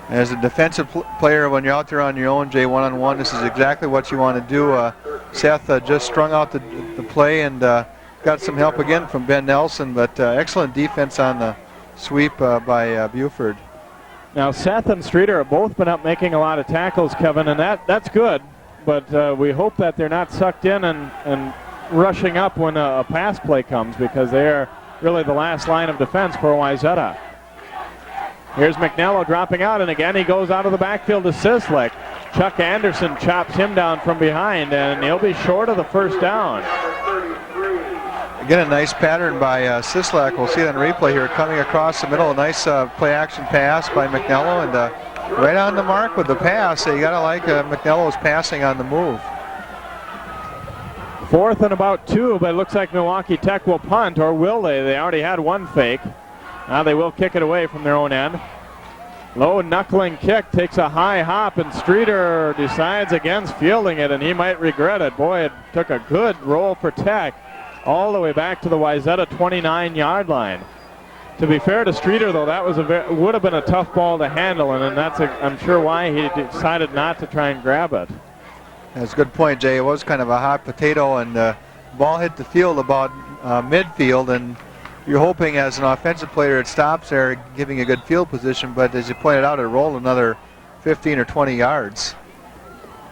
As a defensive player, when you're out there on your own, Jay, one-on-one, this is exactly what you want to do. Seth just strung out the play and got some help again from Ben Nelson, but excellent defense on the sweep by Buford. Now Seth and Streeter have both been up making a lot of tackles, Kevin, and that's good, but we hope that they're not sucked in and rushing up when a pass play comes, because they're really the last line of defense for Wayzata. Here's McNello dropping out, and again he goes out of the backfield to Sislick. Chuck Anderson chops him down from behind, and he'll be short of the 1st down. Again, a nice pattern by Sislak. We'll see it on replay here, coming across the middle. A nice play-action pass by McNello, and right on the mark with the pass. You got to like McNello's passing on the move. 4th and about 2, but it looks like Milwaukee Tech will punt, or will they? They already had one fake. Now they will kick it away from their own end. Low knuckling kick, takes a high hop, and Streeter decides against fielding it, and he might regret it. Boy, it took a good roll for Tech all the way back to the Wayzata 29-yard line. To be fair to Streeter, though, that was would have been a tough ball to handle, and that's I'm sure why he decided not to try and grab it. That's a good point, Jay. It was kind of a hot potato, and the ball hit the field about midfield, and you're hoping as an offensive player it stops there, giving a good field position, but as you pointed out, it rolled another 15 or 20 yards.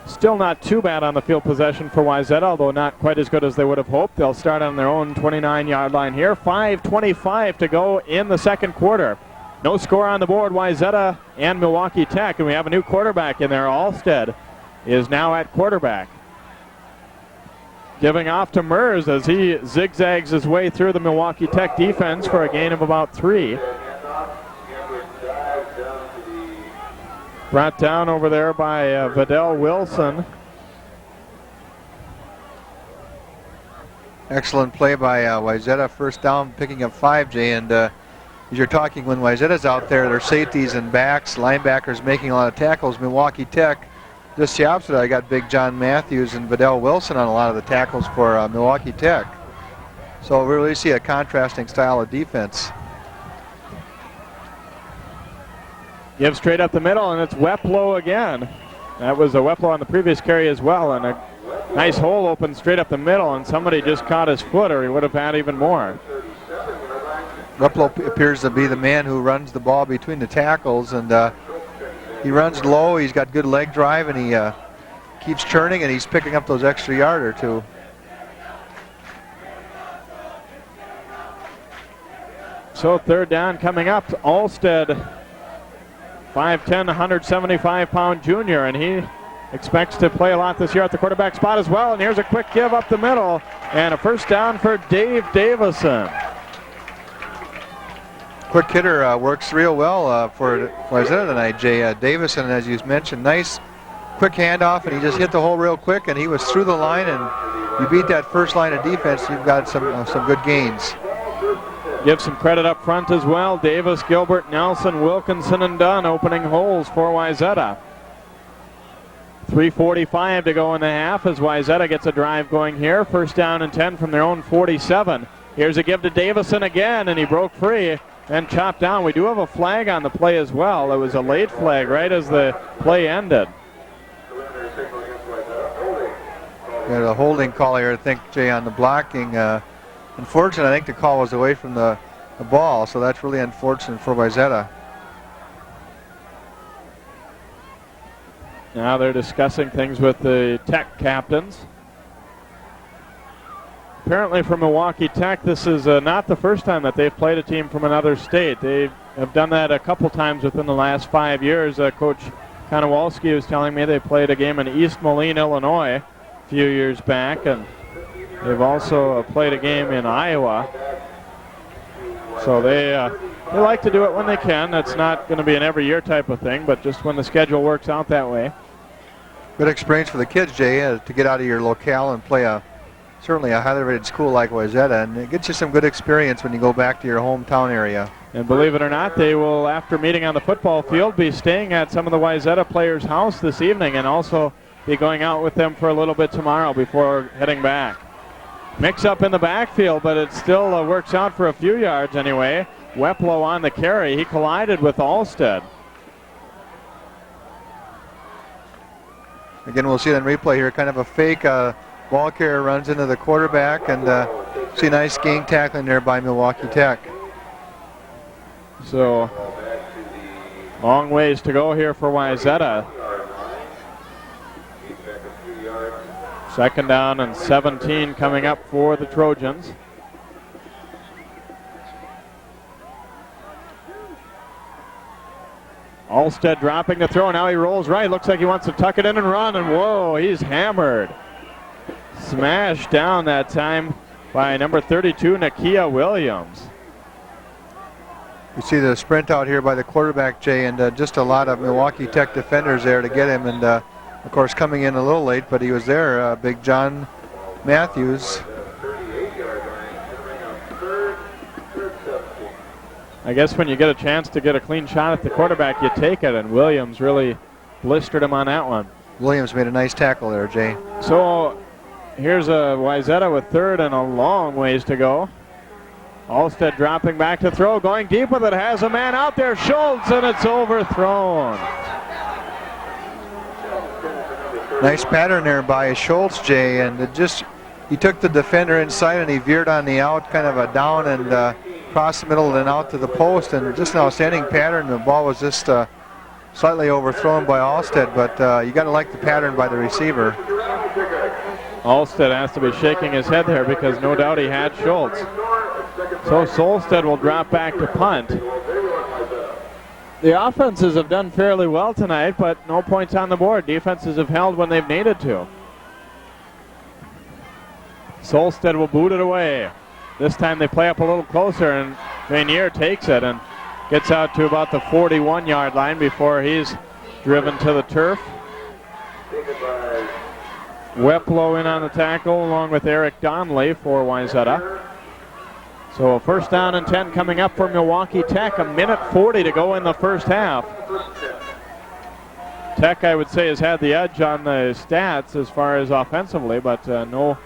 Still not too bad on the field possession for Wayzata, although not quite as good as they would have hoped. They'll start on their own 29-yard line here. 5:25 to go in the 2nd quarter. No score on the board, Wayzata and Milwaukee Tech, and we have a new quarterback in there. Alstead is now at quarterback. Giving off to Mers as he zigzags his way through the Milwaukee Tech defense for a gain of about 3. Brought down over there by Vidal Wilson. Excellent play by Wayzata. 1st down, picking up 5, Jay. And as you're talking, when Wayzata's out there, their safeties and backs, linebackers making a lot of tackles. Milwaukee Tech, just the opposite. I got Big John Matthews and Vidal Wilson on a lot of the tackles for Milwaukee Tech. So we really see a contrasting style of defense. Give straight up the middle, and it's Weplow again. That was a Weplow on the previous carry as well, and a nice hole open straight up the middle, and somebody just caught his foot, or he would have had even more. Weplow appears to be the man who runs the ball between the tackles, and he runs low. He's got good leg drive, and he keeps churning, and he's picking up those extra yard or two. So third down coming up. Alstead, 5'10", 175-pound junior, and he expects to play a lot this year at the quarterback spot as well. And here's a quick give up the middle, and a first down for Dave Davison. Quick hitter works real well for Wayzata tonight, Jay. Davison, as you mentioned, nice quick handoff, and he just hit the hole real quick, and he was through the line, and you beat that first line of defense, you've got some good gains. Give some credit up front as well. Davis, Gilbert, Nelson, Wilkinson, and Dunn opening holes for Wayzata. 3:45 to go in the half as Wayzata gets a drive going here. First down and 10 from their own 47. Here's a give to Davison again, and he broke free and chopped down. We do have a flag on the play as well. It was a late flag right as the play ended. Yeah, the holding call here, I think, Jay, on the blocking. Unfortunately, I think the call was away from the ball, so that's really unfortunate for Wayzata. Now they're discussing things with the Tech captains. Apparently for Milwaukee Tech, this is not the first time that they've played a team from another state. They have done that a couple times within the last 5 years. Coach Konowalski was telling me they played a game in East Moline, Illinois a few years back, and they've also played a game in Iowa. So they like to do it when they can. That's not going to be an every year type of thing, but just when the schedule works out that way. Good experience for the kids, Jay, to get out of your locale and play certainly a highly rated school like Wayzata, and it gets you some good experience when you go back to your hometown area. And believe it or not, they will, after meeting on the football field, be staying at some of the Wayzata players' house this evening, and also be going out with them for a little bit tomorrow before heading back. Mix up in the backfield, but it still works out for a few yards anyway. Weplow on the carry. He collided with Alstead. Again, we'll see it on replay here. Kind of a fake ball carrier runs into the quarterback, and see a nice gang tackling there by Milwaukee Tech. So, long ways to go here for Wayzata. Second down and 17 coming up for the Trojans. Alstead dropping the throw. Now he rolls right. Looks like he wants to tuck it in and run. And whoa, he's hammered. Smashed down that time by number 32, Nakia Williams. You see the sprint out here by the quarterback, Jay, and just a lot of Milwaukee Tech defenders there to get him. And of course, coming in a little late, but he was there. Big John Matthews. I guess when you get a chance to get a clean shot at the quarterback, you take it, and Williams really blistered him on that one. Williams made a nice tackle there, Jay. So here's a Wayzata with third and a long ways to go. Alstead dropping back to throw, going deep with it, has a man out there, Schultz, and it's overthrown. Nice pattern there by Schultz, Jay, and he took the defender inside and he veered on the out, kind of a down and across the middle and out to the post, and just an outstanding pattern. The ball was just slightly overthrown by Alstead, but you got to like the pattern by the receiver. Alstead has to be shaking his head there because no doubt he had Schultz. So Solstead will drop back to punt. The offenses have done fairly well tonight, but no points on the board. Defenses have held when they've needed to. Solstead will boot it away. This time they play up a little closer, and Vanier takes it and gets out to about the 41-yard line before he's driven to the turf. Weplow in on the tackle along with Eric Donnelly for Wayzata. So a first down and 10 coming up for Milwaukee Tech. A minute 40 to go in the first half. Tech, I would say, has had the edge on the stats as far as offensively, but no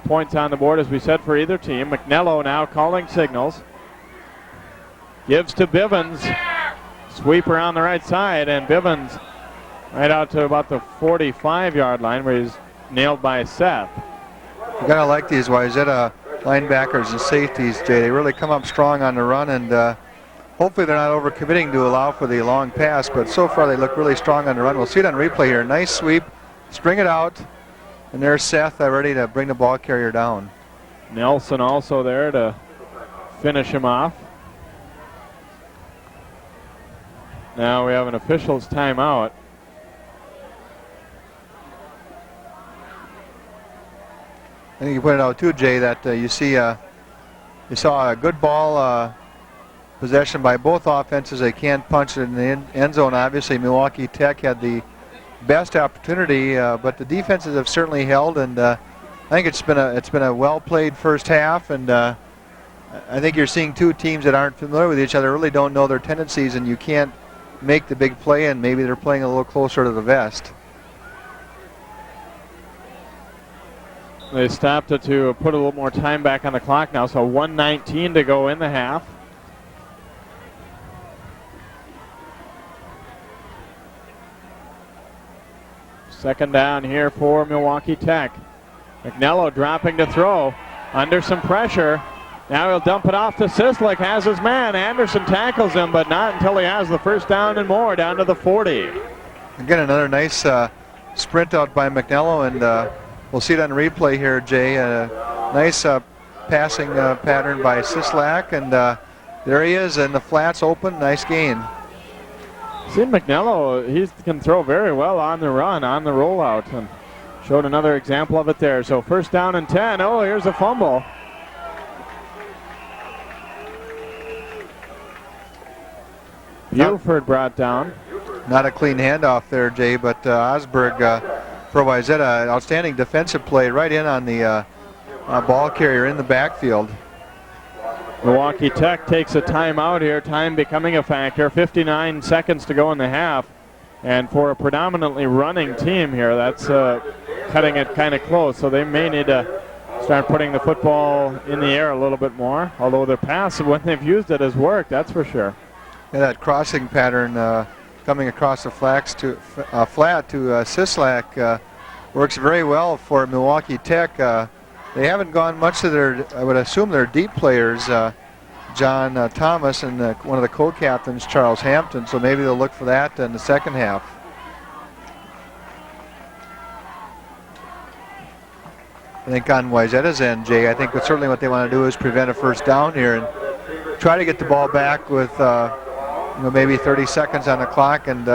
points on the board, as we said, for either team. McNello now calling signals. Gives to Bivens. Sweeper on the right side, and Bivens right out to about the 45-yard line where he's nailed by Seth. You gotta like these Wayzata linebackers and safeties, Jay. They really come up strong on the run, and hopefully they're not overcommitting to allow for the long pass, but so far they look really strong on the run. We'll see it on replay here. Nice sweep, string it out, and there's Seth ready to bring the ball carrier down. Nelson also there to finish him off. Now we have an official's timeout. I think you pointed out too, Jay, that you saw a good ball possession by both offenses. They can't punch it in the end zone. Obviously, Milwaukee Tech had the best opportunity, but the defenses have certainly held, and I think it's been a well played first half, and I think you're seeing two teams that aren't familiar with each other, really don't know their tendencies, and you can't make the big play, and maybe they're playing a little closer to the vest. They stopped it to put a little more time back on the clock now, so 1:19 to go in the half. Second down here for Milwaukee Tech. McNello dropping to throw, under some pressure. Now he'll dump it off to Sislick, has his man. Anderson tackles him, but not until he has the first down and more, down to the 40. Again, another nice sprint out by McNello, and we'll see it on replay here, Jay. Nice passing pattern by Sislak, and there he is, and the flats open. Nice gain. See McNello, he can throw very well on the run, on the rollout, and showed another example of it there. So first down and 10. Oh, here's a fumble. Buford brought down. Not a clean handoff there, Jay, but Osberg for Wayzata, outstanding defensive play right in on the ball carrier in the backfield. Milwaukee Tech takes a timeout here, time becoming a factor. 59 seconds to go in the half. And for a predominantly running team here, that's cutting it kind of close. So they may need to start putting the football in the air a little bit more. Although their pass, when they've used it, has worked, that's for sure. Yeah, that crossing pattern coming across the flat to Sislak works very well for Milwaukee Tech. They haven't gone much to their, I would assume, their deep players, John Thomas and one of the co-captains, Charles Hampton, so maybe they'll look for that in the second half. I think on Wayzata's end, Jay, I think certainly what they want to do is prevent a first down here and try to get the ball back with maybe 30 seconds on the clock, and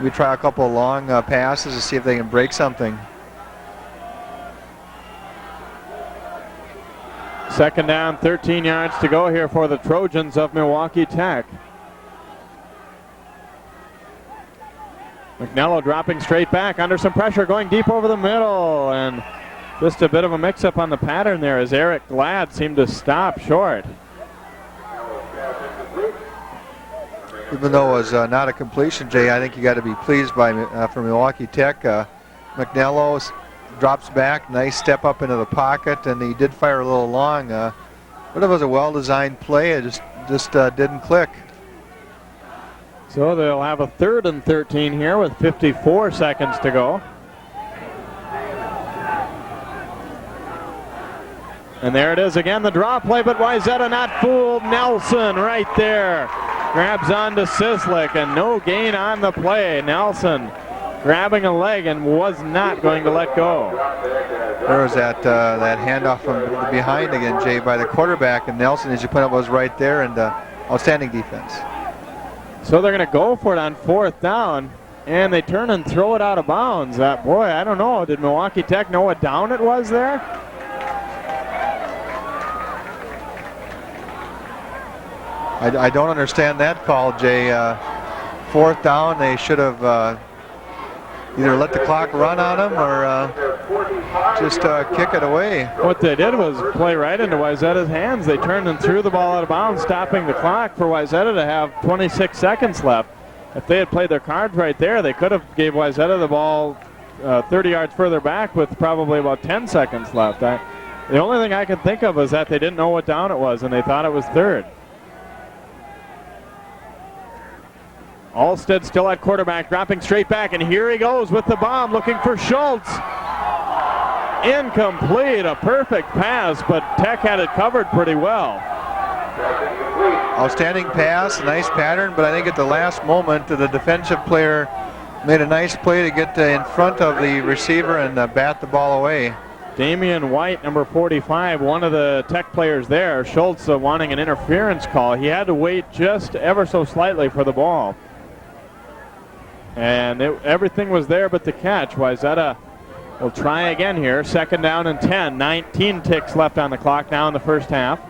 we try a couple of long passes to see if they can break something. Second down, 13 yards to go here for the Trojans of Milwaukee Tech. McNello dropping straight back under some pressure, going deep over the middle, and just a bit of a mix-up on the pattern there as Eric Glad seemed to stop short. Even though it was not a completion, Jay, I think you got to be pleased by for Milwaukee Tech. McNello drops back, nice step up into the pocket, and he did fire a little long. But it was a well-designed play. It just didn't click. So they'll have a 3rd and 13 here with 54 seconds to go. And there it is again, the draw play, but Wayzata not fooled. Nelson right there grabs onto Sislick, and no gain on the play. Nelson grabbing a leg and was not going to let go. There was that handoff from behind again, Jay, by the quarterback, and Nelson, as you pointed out, was right there, and outstanding defense. So they're going to go for it on 4th down, and they turn and throw it out of bounds. Boy, I don't know. Did Milwaukee Tech know what down it was there? I don't understand that call, Jay. 4th down, they should have either let the clock run on them or just kick it away. What they did was play right into Wayzata's hands. They turned and threw the ball out of bounds, stopping the clock for Wayzata to have 26 seconds left. If they had played their cards right there, they could have gave Wayzata the ball 30 yards further back with probably about 10 seconds left. The only thing I can think of is that they didn't know what down it was, and they thought it was 3rd. Alstead still at quarterback, dropping straight back, and here he goes with the bomb, looking for Schultz. Incomplete, a perfect pass, but Tech had it covered pretty well. Outstanding pass, nice pattern, but I think at the last moment, the defensive player made a nice play to get in front of the receiver and bat the ball away. Damian White, number 45, one of the Tech players there. Schultz wanting an interference call. He had to wait just ever so slightly for the ball. And everything was there but the catch. Wayzata will try again here. 2nd down and 10. 19 ticks left on the clock now in the first half.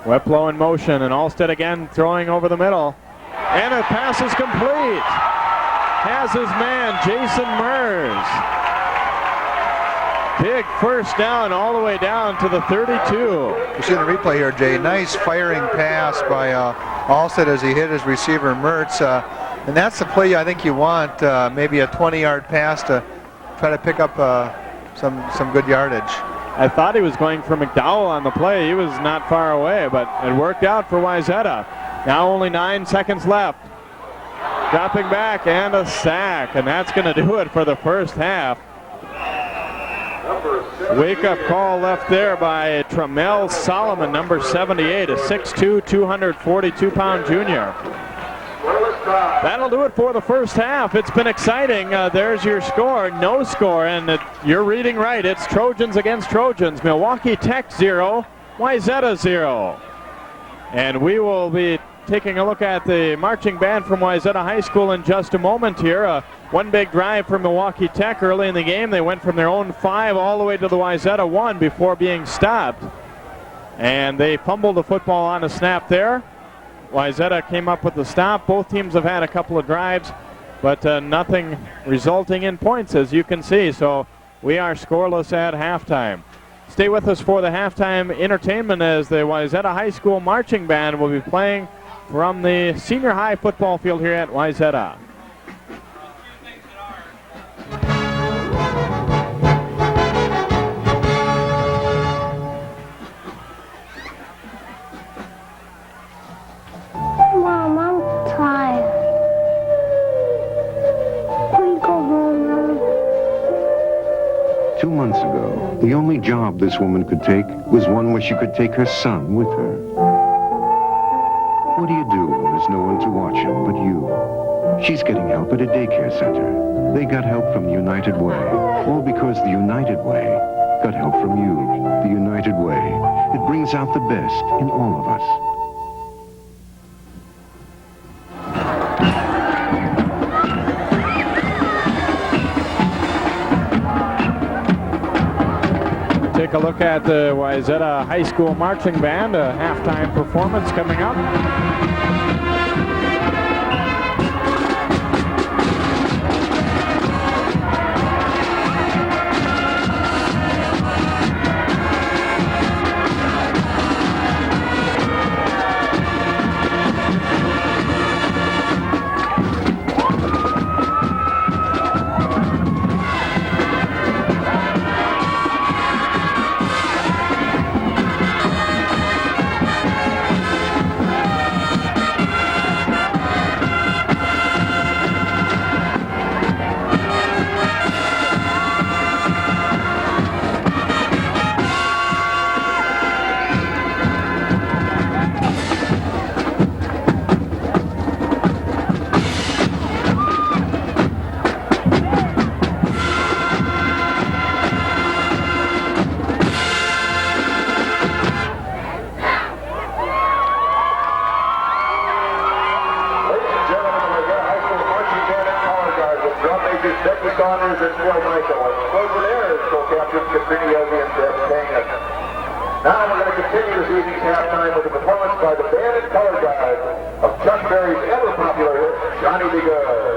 Weplow in motion, and Alstead again throwing over the middle. And a pass is complete. Has his man, Jason Mers. Big first down all the way down to the 32. You see the replay here, Jay. Nice firing pass by Alstead as he hit his receiver, Mertz. And that's the play I think you want, maybe a 20-yard pass to try to pick up some good yardage. I thought he was going for McDowell on the play. He was not far away, but it worked out for Wayzata. Now only 9 seconds left. Dropping back and a sack, and that's going to do it for the first half. Wake-up call left there by Tramel Solomon, number 78, a 6'2", 242-pound junior. That'll do it for the first half. It's been exciting. There's your score, no score, and you're reading right. It's Trojans against Trojans. Milwaukee Tech 0, Wayzata 0. And we will be taking a look at the marching band from Wayzata High School in just a moment here. One big drive for Milwaukee Tech early in the game. They went from their own 5 all the way to the Wayzata 1 before being stopped. And they fumbled the football on a snap there. Wayzata came up with the stop. Both teams have had a couple of drives, but nothing resulting in points, as you can see. So we are scoreless at halftime. Stay with us for the halftime entertainment as the Wayzata High School marching band will be playing from the senior high football field here at Wayzata. 2 months ago, the only job this woman could take was one where she could take her son with her. What do you do when there's no one to watch him but you? She's getting help at a daycare center. They got help from the United Way, all because the United Way got help from you. The United Way. It brings out the best in all of us. Take a look at the Wayzata High School marching band, a halftime performance coming up. Now we're going to continue this evening's halftime with a performance by the band and color guard of Chuck Berry's ever-popular hit, Johnny Be Good.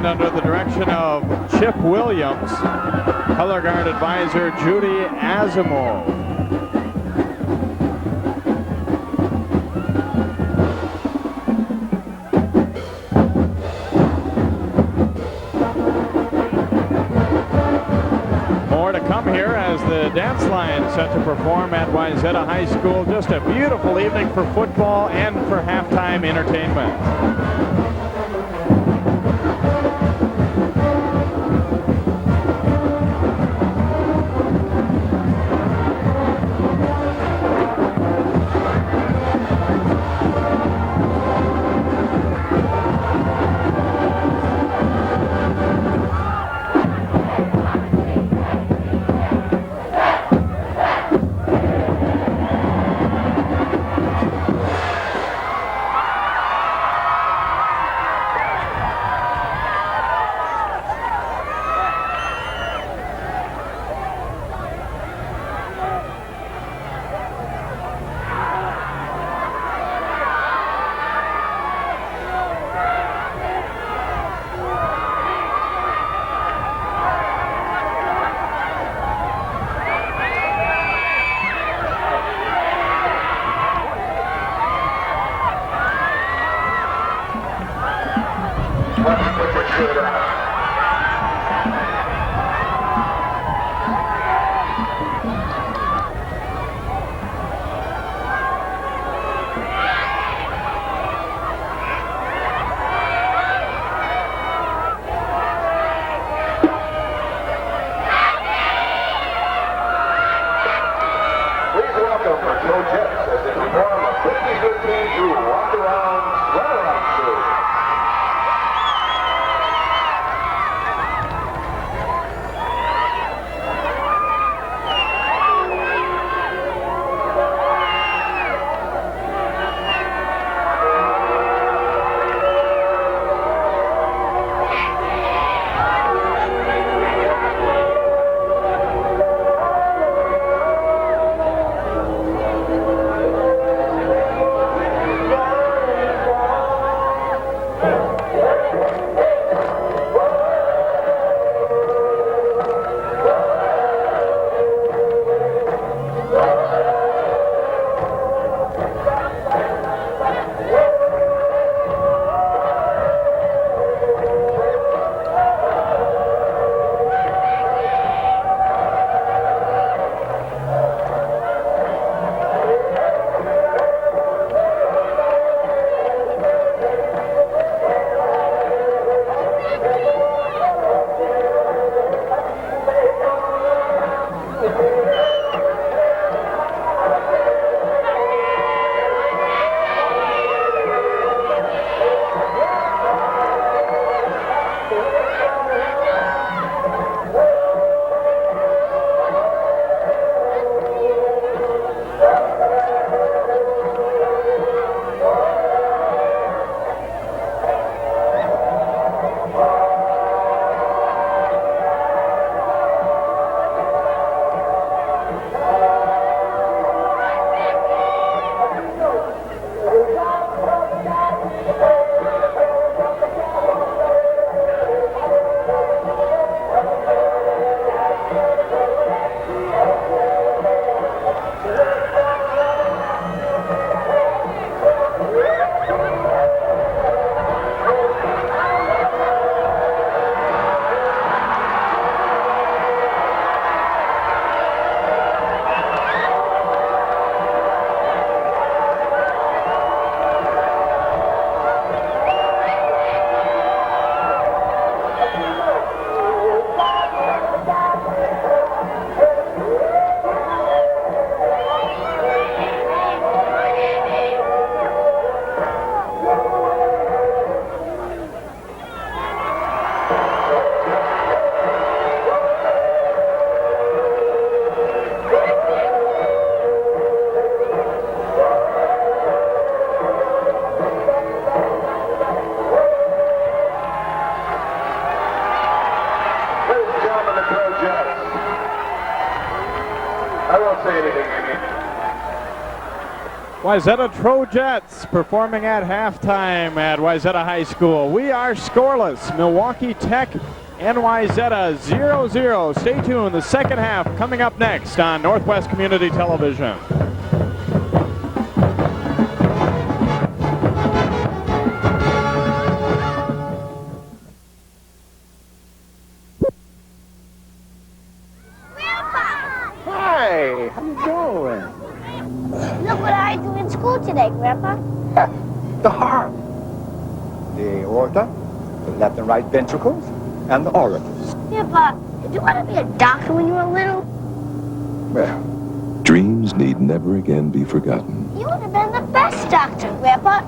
band under the direction of Chip Williams, color guard advisor Judy Asimov. Here as the dance line set to perform at Wayzata High School. Just a beautiful evening for football and for halftime entertainment. I won't say anything. Wayzata Trojans performing at halftime at Wayzata High School. We are scoreless. Milwaukee Tech and Wayzata 0-0. Stay tuned. The second half coming up next on Northwest Community Television. Hi, how you doing? Look what I do in school today, Grandpa. The heart, the aorta, the left and right ventricles, and the orifice. Grandpa, did you want to be a doctor when you were little? Well, Dreams need never again be forgotten. You would have been the best doctor, Grandpa.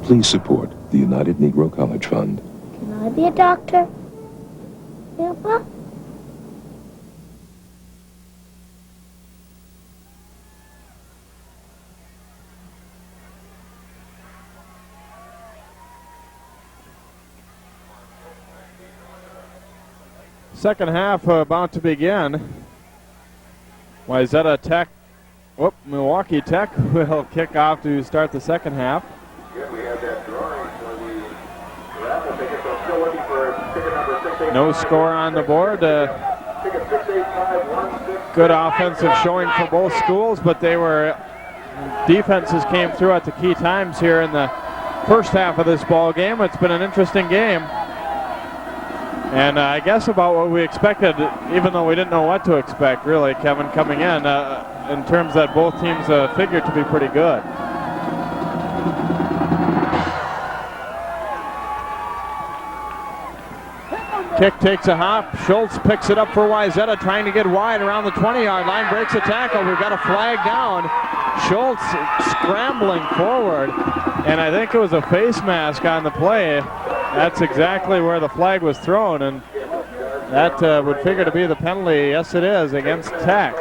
Please support the United Negro College Fund. Can I be a doctor, Grandpa? Second half about to begin. Wayzata Tech, Milwaukee Tech will kick off to start the second half. No score on the board. Good offensive showing for both schools, but defenses came through at the key times here in the first half of this ball game. It's been an interesting game. And I guess about what we expected, even though we didn't know what to expect, really, Kevin, coming in terms that both teams figured to be pretty good. Kick takes a hop. Schultz picks it up for Wayzata, trying to get wide around the 20-yard line. Breaks a tackle. We've got a flag down. Schultz scrambling forward, and I think it was a face mask on the play. That's exactly where the flag was thrown, and that would figure to be the penalty. Yes, it is, against Tech.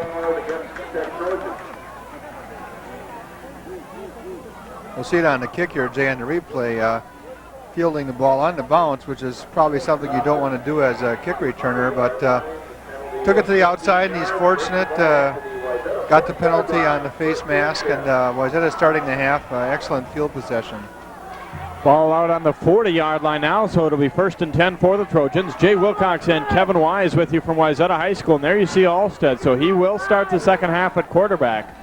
We'll see it on the kick here, Jay, on the replay. Fielding the ball on the bounce, which is probably something you don't want to do as a kick returner, but took it to the outside, and he's fortunate. Got the penalty on the face mask, and Wayzata starting the half. Excellent field possession. Ball out on the 40-yard line now, so it'll be 1st and 10 for the Trojans. Jay Wilcox and Kevin Wise with you from Wayzata High School, and there you see Alstead, so he will start the second half at quarterback.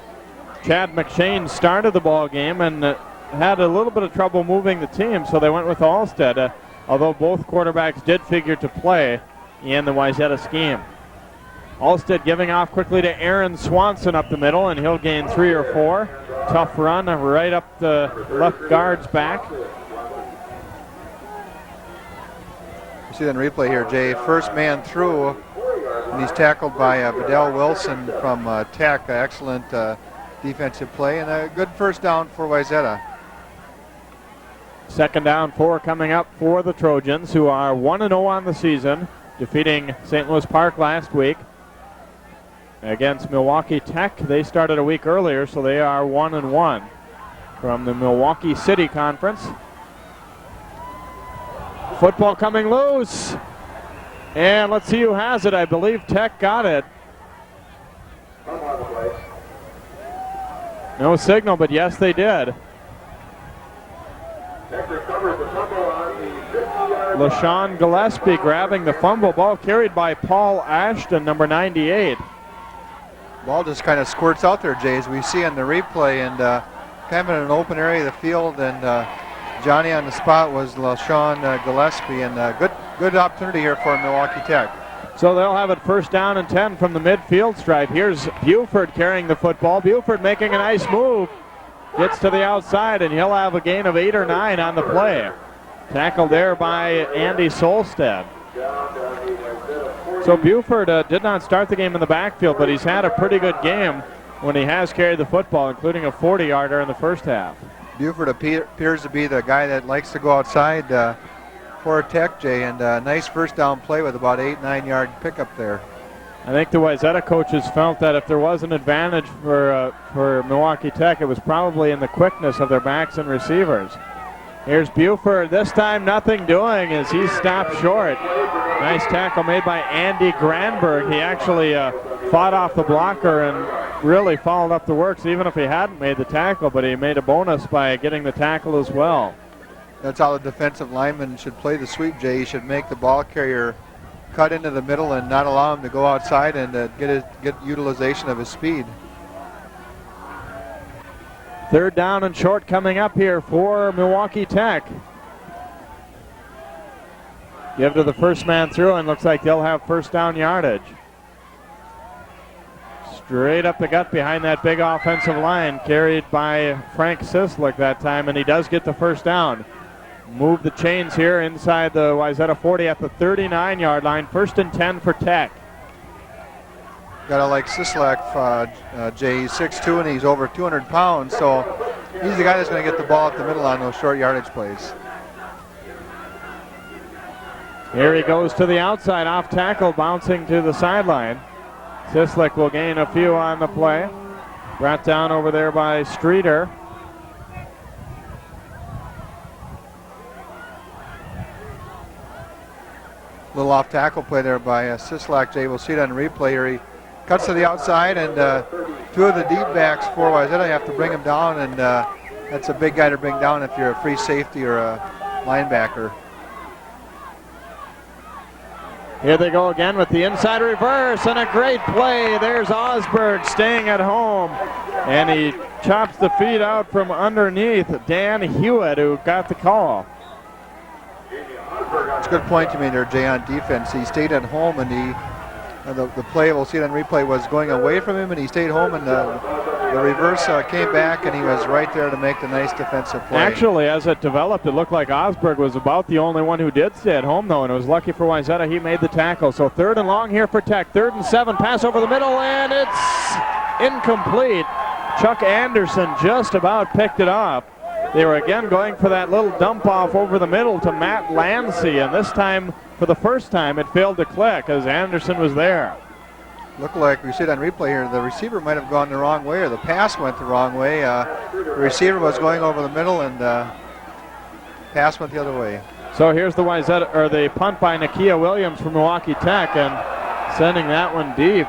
Chad McShane started the ball game and had a little bit of trouble moving the team, so they went with Alstead, although both quarterbacks did figure to play in the Wayzata scheme. Alstead giving off quickly to Aaron Swanson up the middle, and he'll gain 3 or 4. Tough run right up the left guard's back. You see that in replay here, Jay. First man through, and he's tackled by Bedell Wilson from Tech. Excellent defensive play, and a good first down for Wayzata. 2nd down 4 coming up for the Trojans, who are 1-0 on the season, defeating St. Louis Park last week. Against Milwaukee Tech, they started a week earlier, so they are 1-1 from the Milwaukee City Conference. Football coming loose, and let's see who has it. I believe Tech got it. No signal, but yes, they did. LaShawn Gillespie grabbing the fumble. Ball carried by Paul Ashton, number 98. Ball just kind of squirts out there, Jay, as we see on the replay, and kind of in an open area of the field, and Johnny on the spot was LaShawn Gillespie, and good opportunity here for Milwaukee Tech. So they'll have it 1st down and 10 from the midfield stripe. Here's Buford carrying the football. Buford making a nice move. Gets to the outside, and he'll have a gain of 8 or 9 on the play. Tackled there by Andy Solstead. So Buford did not start the game in the backfield, but he's had a pretty good game when he has carried the football, including a 40-yarder in the first half. Buford appears to be the guy that likes to go outside for Tech, Jay, and a nice first down play with about 8-9 yard pickup there. I think the Wayzata coaches felt that if there was an advantage for Milwaukee Tech, it was probably in the quickness of their backs and receivers. Here's Buford. This time nothing doing as he stopped short. Nice tackle made by Andy Granberg. He actually fought off the blocker and really followed up the works, even if he hadn't made the tackle, but he made a bonus by getting the tackle as well. That's how the defensive lineman should play the sweep, Jay. He should make the ball carrier cut into the middle and not allow him to go outside and get utilization of his speed. Third down and short coming up here for Milwaukee Tech. Give to the first man through, and looks like they'll have first down yardage. Straight up the gut behind that big offensive line, carried by Frank Sislick that time, and he does get the first down. Move the chains here inside the Wayzata 40 at the 39-yard line. First and 10 for Tech. Gotta like Sislak, Jay. He's 6'2", and he's over 200 pounds, so he's the guy that's going to get the ball up the middle on those short yardage plays. Here he goes to the outside, off tackle, bouncing to the sideline. Sislick will gain a few on the play. Brought down over there by Streeter. Little off tackle play there by Sislak, Jay. We'll see it on replay here. He cuts to the outside, and two of the deep backs for Wayzata have to bring him down, and that's a big guy to bring down if you're a free safety or a linebacker. Here they go again with the inside reverse, and a great play. There's Osberg staying at home, and he chops the feet out from underneath Dan Hewitt, who got the call. It's a good point you made there, Jay, on defense. He stayed at home, and the play, we'll see it on replay, was going away from him, and he stayed home, and the reverse came back, and he was right there to make the nice defensive play. Actually, as it developed, it looked like Osberg was about the only one who did stay at home, though, and it was lucky for Wayzata he made the tackle. So third and long here for Tech. 3rd and 7, pass over the middle, and it's incomplete. Chuck Anderson just about picked it off. They were again going for that little dump off over the middle to Matt Lansey, and this time, for the first time, it failed to click as Anderson was there. Looked like, we see it on replay here, the receiver might have gone the wrong way, or the pass went the wrong way. The receiver was going over the middle, and pass went the other way. So here's the Wayzata, or the punt by Nakia Williams from Milwaukee Tech, and sending that one deep.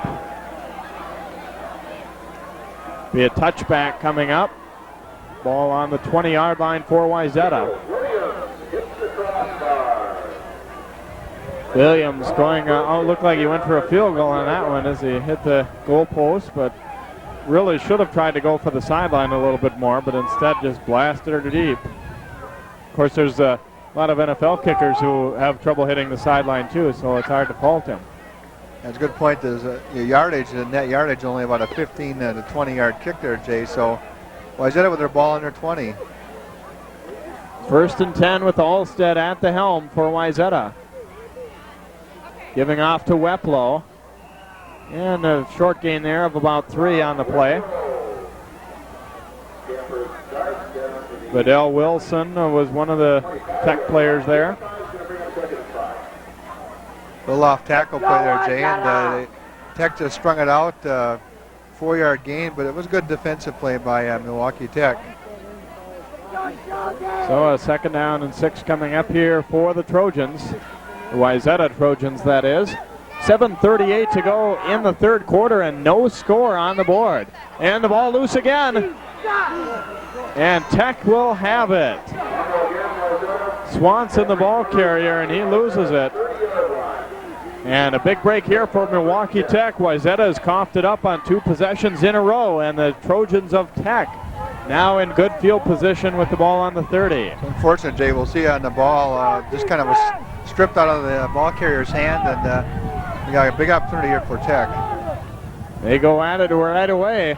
Be a touchback coming up. Ball on the 20-yard line for Wayzata. Williams going, looked like he went for a field goal on that one as he hit the goal post, but really should have tried to go for the sideline a little bit more, but instead just blasted her deep. Of course, there's a lot of NFL kickers who have trouble hitting the sideline too, so it's hard to fault him. That's a good point. There's your yardage, the net yardage, only about a 15 to 20-yard kick there, Jay, so Wayzata with their ball on their 20. 1st and 10 with Alstead at the helm for Wayzata. Giving off to Weplow. And a short gain there of about 3 on the play. Vidal Wilson was one of the Tech players there. Little off tackle play there, Jay, and Tech just strung it out. 4-yard gain, but it was good defensive play by Milwaukee Tech. So a 2nd down and 6 coming up here for the Trojans. The Wayzata Trojans, that is. 7:38 to go in the 3rd quarter and no score on the board. And the ball loose again. And Tech will have it. Swanson, the ball carrier, and he loses it. And a big break here for Milwaukee Tech. Wayzata has coughed it up on 2 possessions in a row, and the Trojans of Tech now in good field position with the ball on the 30. It's unfortunate, Jay. We'll see on the ball, just kind of was stripped out of the ball carrier's hand, and we got a big opportunity here for Tech. They go at it right away.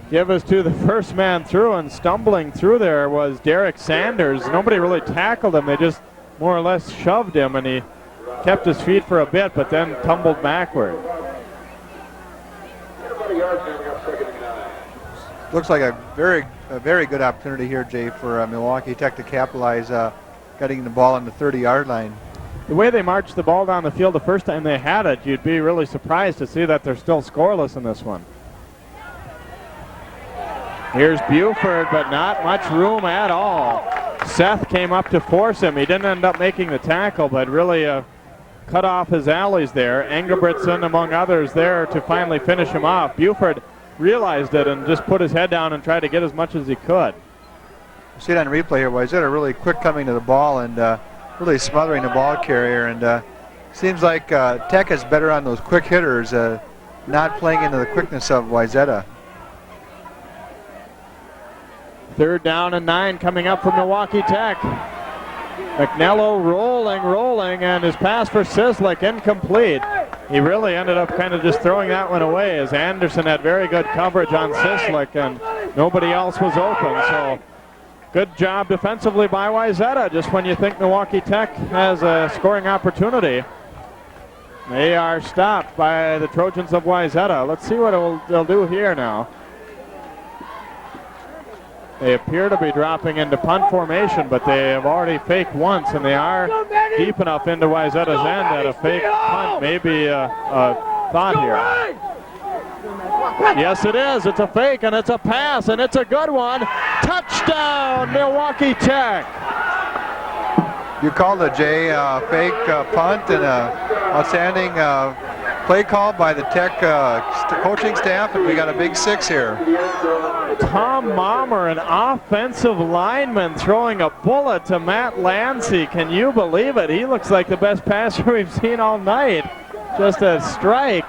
Give us to the first man through, and stumbling through there was Derek Sanders. Nobody really tackled him. They just more or less shoved him, and he kept his feet for a bit, but then tumbled backward. Looks like a very good opportunity here, Jay, for Milwaukee Tech to capitalize, getting the ball on the 30-yard line. The way they marched the ball down the field the first time they had it, you'd be really surprised to see that they're still scoreless in this one. Here's Buford, but not much room at all. Seth came up to force him. He didn't end up making the tackle, but really cut off his alleys there. Engelbretson, among others, there to finally finish him off. Buford realized it and just put his head down and tried to get as much as he could. You see it on replay here. Wayzata really quick coming to the ball and really smothering the ball carrier. And seems like Tech is better on those quick hitters, not playing into the quickness of Wayzata. 3rd down and 9 coming up for Milwaukee Tech. McNello rolling, and his pass for Sislick incomplete. He really ended up kind of just throwing that one away as Anderson had very good coverage on Sislick and nobody else was open. So good job defensively by Wayzata just when you think Milwaukee Tech has a scoring opportunity. They are stopped by the Trojans of Wayzata. Let's see what they'll do here now. They appear to be dropping into punt formation, but they have already faked once, and they are deep enough into Wayzata's end that a fake punt may be a thought here. Yes, it is. It's a fake, and it's a pass, and it's a good one. Touchdown, Milwaukee Tech. You called a fake punt and outstanding play call by the Tech coaching staff, and we got a big 6 here. Tom Mommer, an offensive lineman, throwing a bullet to Matt Lancey. Can you believe it? He looks like the best passer we've seen all night. Just a strike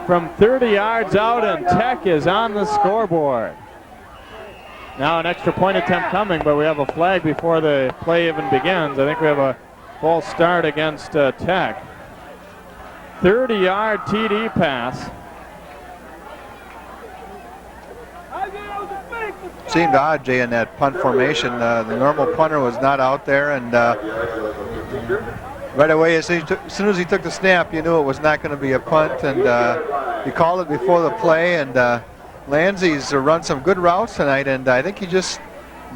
from 30 yards out, and Tech is on the scoreboard. Now an extra point attempt coming, but we have a flag before the play even begins. I think we have a false start against Tech. 30-yard TD pass. Seemed odd, Jay, in that punt formation. The normal punter was not out there, and right away, as soon as he took the snap, you knew it was not going to be a punt, and he called it before the play, and Lanzey's run some good routes tonight, and I think he just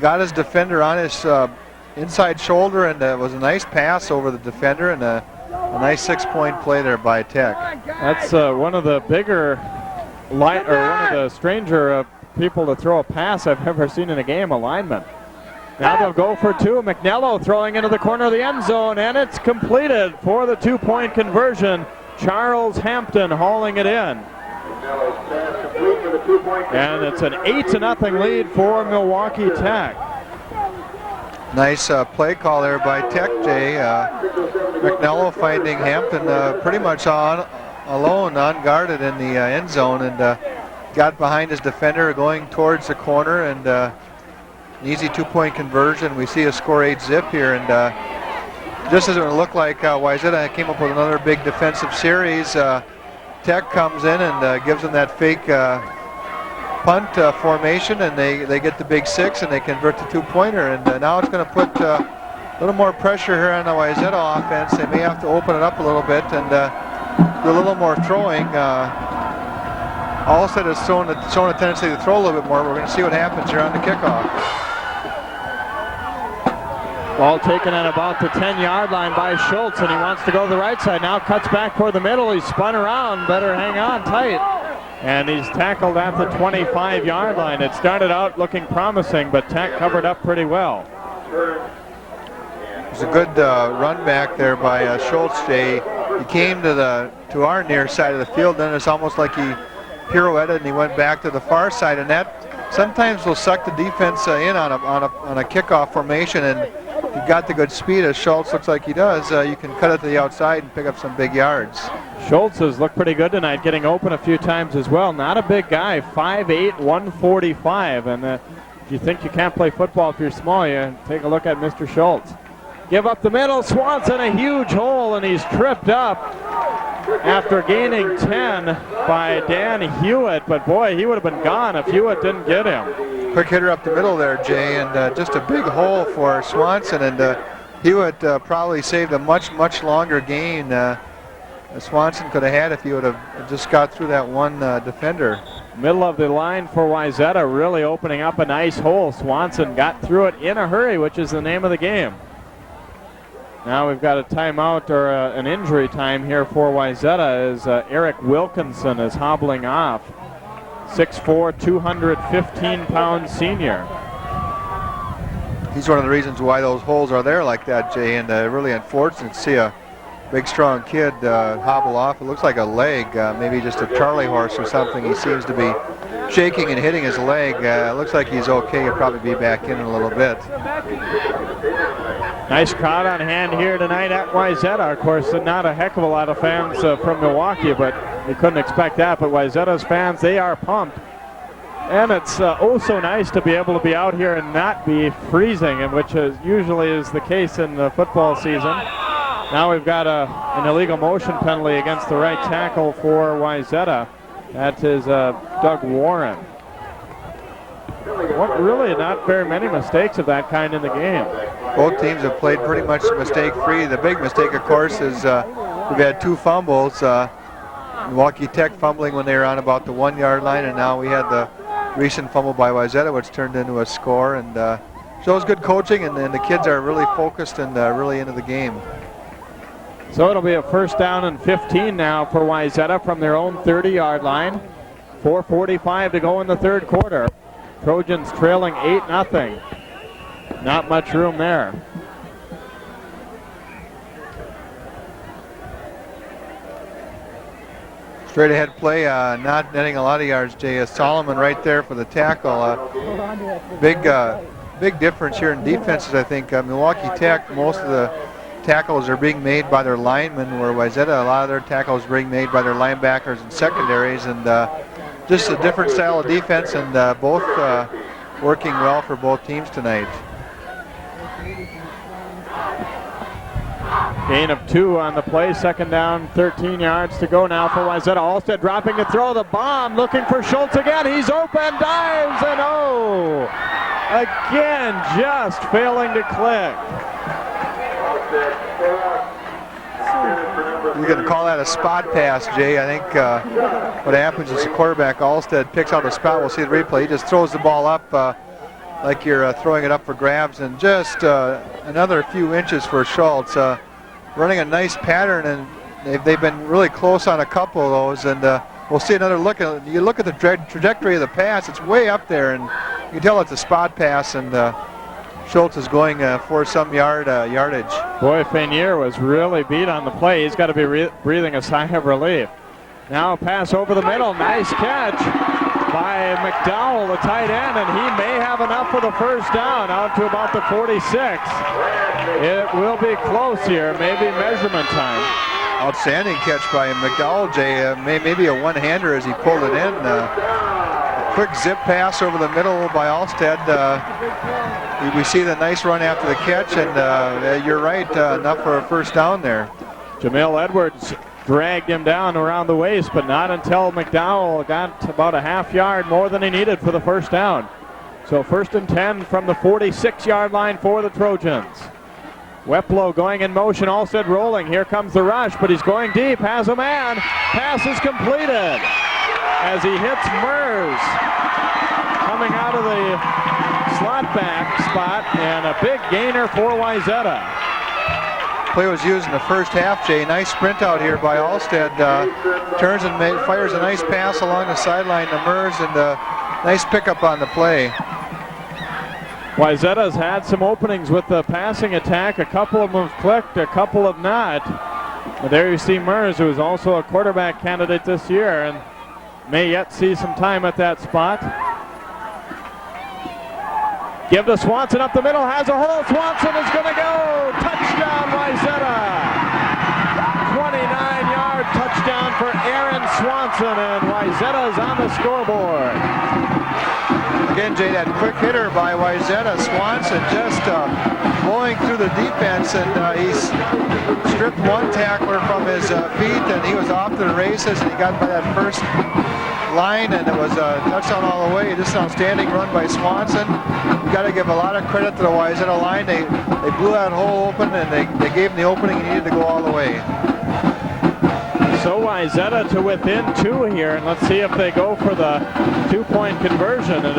got his defender on his inside shoulder, and it was a nice pass over the defender, and a nice 6-point play there by Tech. That's one of the bigger, one of the stranger people to throw a pass I've ever seen in a game, a lineman. Now they'll go for 2. McNello throwing into the corner of the end zone, and it's completed for the 2-point conversion. Charles Hampton hauling it in. And it's an 8-0 lead for Milwaukee Tech. Nice play call there by Tech, Jay. McNello finding Hampton pretty much alone, unguarded in the end zone, and got behind his defender going towards the corner, and an easy 2-point conversion. We see a score 8-zip here, and just as it looked like Wayzata came up with another big defensive series, Tech comes in and gives them that fake punt formation, and they get the big 6 and they convert the 2-pointer, and now it's going to put a little more pressure here on the Wayzata offense. They may have to open it up a little bit and do a little more throwing. Alstead has shown a tendency to throw a little bit more. We're going to see what happens here on the kickoff. Ball taken at about the 10-yard line by Schultz, and he wants to go to the right side. Now cuts back toward the middle. He's spun around. Better hang on tight. And he's tackled at the 25-yard line. It started out looking promising, but Tech covered up pretty well. It was a good run back there by Schultz, Jay. He came to our near side of the field, then it's almost like he pirouetted and he went back to the far side, and that sometimes will suck the defense in on a kickoff formation, and if you've got the good speed as Schultz looks like he does, you can cut it to the outside and pick up some big yards. Schultz has looked pretty good tonight, getting open a few times as well. Not a big guy, 5'8", 145, and if you think you can't play football if you're small, you take a look at Mr. Schultz. Give up the middle, Swanson a huge hole, and he's tripped up after gaining 10 by Dan Hewitt, but boy, he would have been gone if Hewitt didn't get him. Quick hitter up the middle there, Jay, and just a big hole for Swanson, and Hewitt probably saved a much longer gain Swanson could have had if he would have just got through that one defender. Middle of the line for Wayzata, really opening up a nice hole. Swanson got through it in a hurry, which is the name of the game. Now we've got a timeout or an injury time here for Wayzata as Eric Wilkinson is hobbling off. 6'4", 215-pound senior. he's one of the reasons why those holes are there like that, Jay, and really unfortunate to see a big strong kid hobble off. It looks like a leg, maybe just a Charlie horse or something. He seems to be shaking and hitting his leg. Looks like he's okay. He'll probably be back in a little bit. Nice crowd on hand here tonight at Wayzata. Of course, not a heck of a lot of fans from Milwaukee, but you couldn't expect that. But Wayzata's fans, they are pumped. And it's oh so nice to be able to be out here and not be freezing, and which usually is the case in the football season. Now we've got an illegal motion penalty against the right tackle for Wayzata. That is Doug Warren. Really not very many mistakes of that kind in the game. Both teams have played pretty much mistake-free. The big mistake, of course, is we've had 2 fumbles. Milwaukee Tech fumbling when they were on about the 1-yard line, and now we had the recent fumble by Wayzata, which turned into a score, and shows good coaching, and the kids are really focused and really into the game. So it'll be a 1st down and 15 now for Wayzata from their own 30-yard line. 4:45 to go in the 3rd quarter. Trojans trailing 8-0. Not much room there. Straight ahead play, not netting a lot of yards, Jay. Solomon right there for the tackle. Big difference here in defenses, I think. Milwaukee Tech, most of the tackles are being made by their linemen, where Wayzata, a lot of their tackles are being made by their linebackers and secondaries, and just a different style of defense, and both working well for both teams tonight. Gain of 2 on the play, 2nd down, 13 yards to go now for Wayzata. Alstead dropping to throw the bomb, looking for Schultz again. He's open, dives, and oh! Again, just failing to click. You're going to call that a spot pass, Jay. I think what happens is the quarterback, Alstead, picks out a spot. We'll see the replay. He just throws the ball up like you're throwing it up for grabs, and just another few inches for Schultz. Running a nice pattern, and they've been really close on a couple of those, and we'll see another look. You look at the trajectory of the pass, it's way up there, and you can tell it's a spot pass, and Schultz is going for some yardage. Boy, Fanier was really beat on the play. He's got to be breathing a sigh of relief. Now a pass over the middle, nice catch by McDowell, the tight end, and he may have enough for the 1st down out to about the 46. It will be close here, maybe measurement time. Outstanding catch by McDowell, Jay. Maybe a one-hander as he pulled it in. Quick zip pass over the middle by Alstead. We see the nice run after the catch, and you're right, enough for a 1st down there. Jamil Edwards dragged him down around the waist, but not until McDowell got about a half yard more than he needed for the 1st down. So 1st and 10 from the 46-yard line for the Trojans. Weplow going in motion, Alstead rolling. Here comes the rush, but he's going deep, has a man. Pass is completed as he hits Mers coming out of the slot back spot, and a big gainer for Wayzata. Play was used in the 1st half, Jay. Nice sprint out here by Alstead. Turns and fires a nice pass along the sideline to Mers, and nice pickup on the play. Wayzata's had some openings with the passing attack. A couple of them have clicked, a couple have not. But there you see Mers, who is also a quarterback candidate this year and may yet see some time at that spot. Give to Swanson up the middle, has a hole. Swanson is going to go. Touchdown, Wayzata. 29-yard touchdown for Aaron Swanson, and Wayzata's on the scoreboard. Again, Jay, that quick hitter by Wayzata. Swanson just blowing through the defense, and he's stripped one tackler from his feet, and he was off to the races, and he got by that first line, and it was a touchdown all the way. Just an outstanding run by Swanson. You got to give a lot of credit to the Wayzata line. They blew that hole open, and they gave him the opening he needed to go all the way. So Wayzata to within 2 here, and let's see if they go for the 2-point conversion. And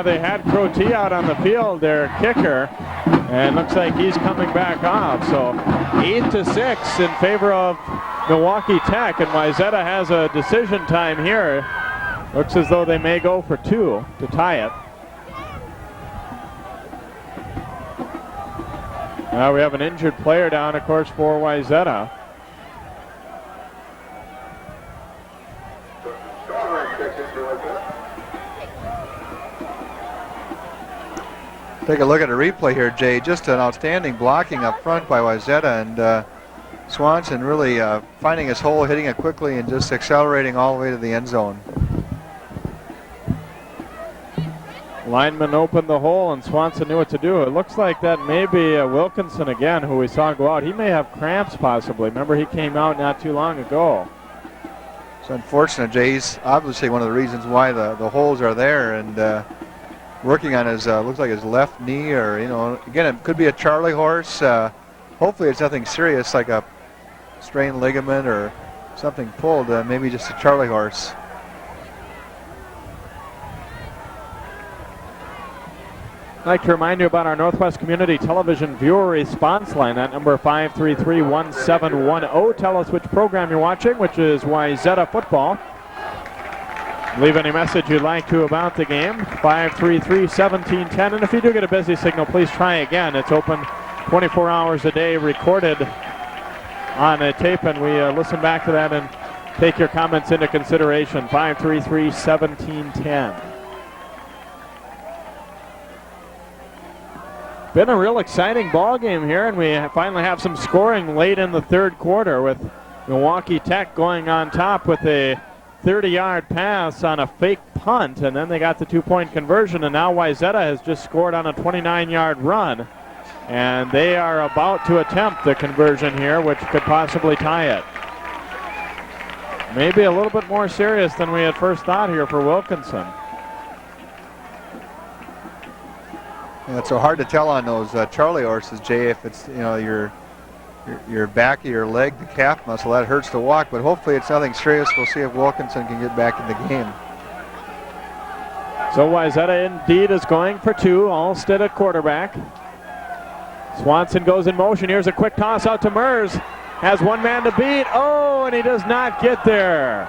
they had Crotty out on the field, their kicker, and looks like he's coming back off. So 8-6 in favor of Milwaukee Tech, and Wayzata has a decision time here. Looks as though they may go for 2 to tie it. Now we have an injured player down, of course, for Wayzata. Take a look at a replay here, Jay. Just an outstanding blocking up front by Wayzata, and Swanson really finding his hole, hitting it quickly, and just accelerating all the way to the end zone. Lineman opened the hole, and Swanson knew what to do. It looks like that may be Wilkinson again, who we saw go out. He may have cramps, possibly. Remember, he came out not too long ago. It's unfortunate, Jay. He's obviously one of the reasons why the holes are there, and working on his, looks like his left knee, or, you know, again, it could be a Charlie horse. Hopefully it's nothing serious like a strained ligament or something pulled, maybe just a Charlie horse. I'd like to remind you about our Northwest Community Television viewer response line at number 533-1710. Tell us which program you're watching, which is Wayzata football. Leave any message you'd like to about the game, 533-1710. And if you do get a busy signal, please try again. It's open 24 hours a day, recorded on a tape, and we listen back to that and take your comments into consideration, 533-1710. Been a real exciting ball game here, and we finally have some scoring late in the third quarter with Milwaukee Tech going on top with a 30-yard pass on a fake punt, and then they got the two-point conversion, and now Wayzata has just scored on a 29-yard run, and they are about to attempt the conversion here, which could possibly tie it. Maybe a little bit more serious than we had first thought here for Wilkinson. Yeah, it's so hard to tell on those Charlie horses, Jay, if it's, you know, your back of your leg, the calf muscle, that hurts to walk, but hopefully it's nothing serious. We'll see if Wilkinson can get back in the game. So Wayzata indeed is going for two, Alstead at quarterback. Swanson goes in motion. Here's a quick toss out to Mers. Has one man to beat. Oh, and he does not get there.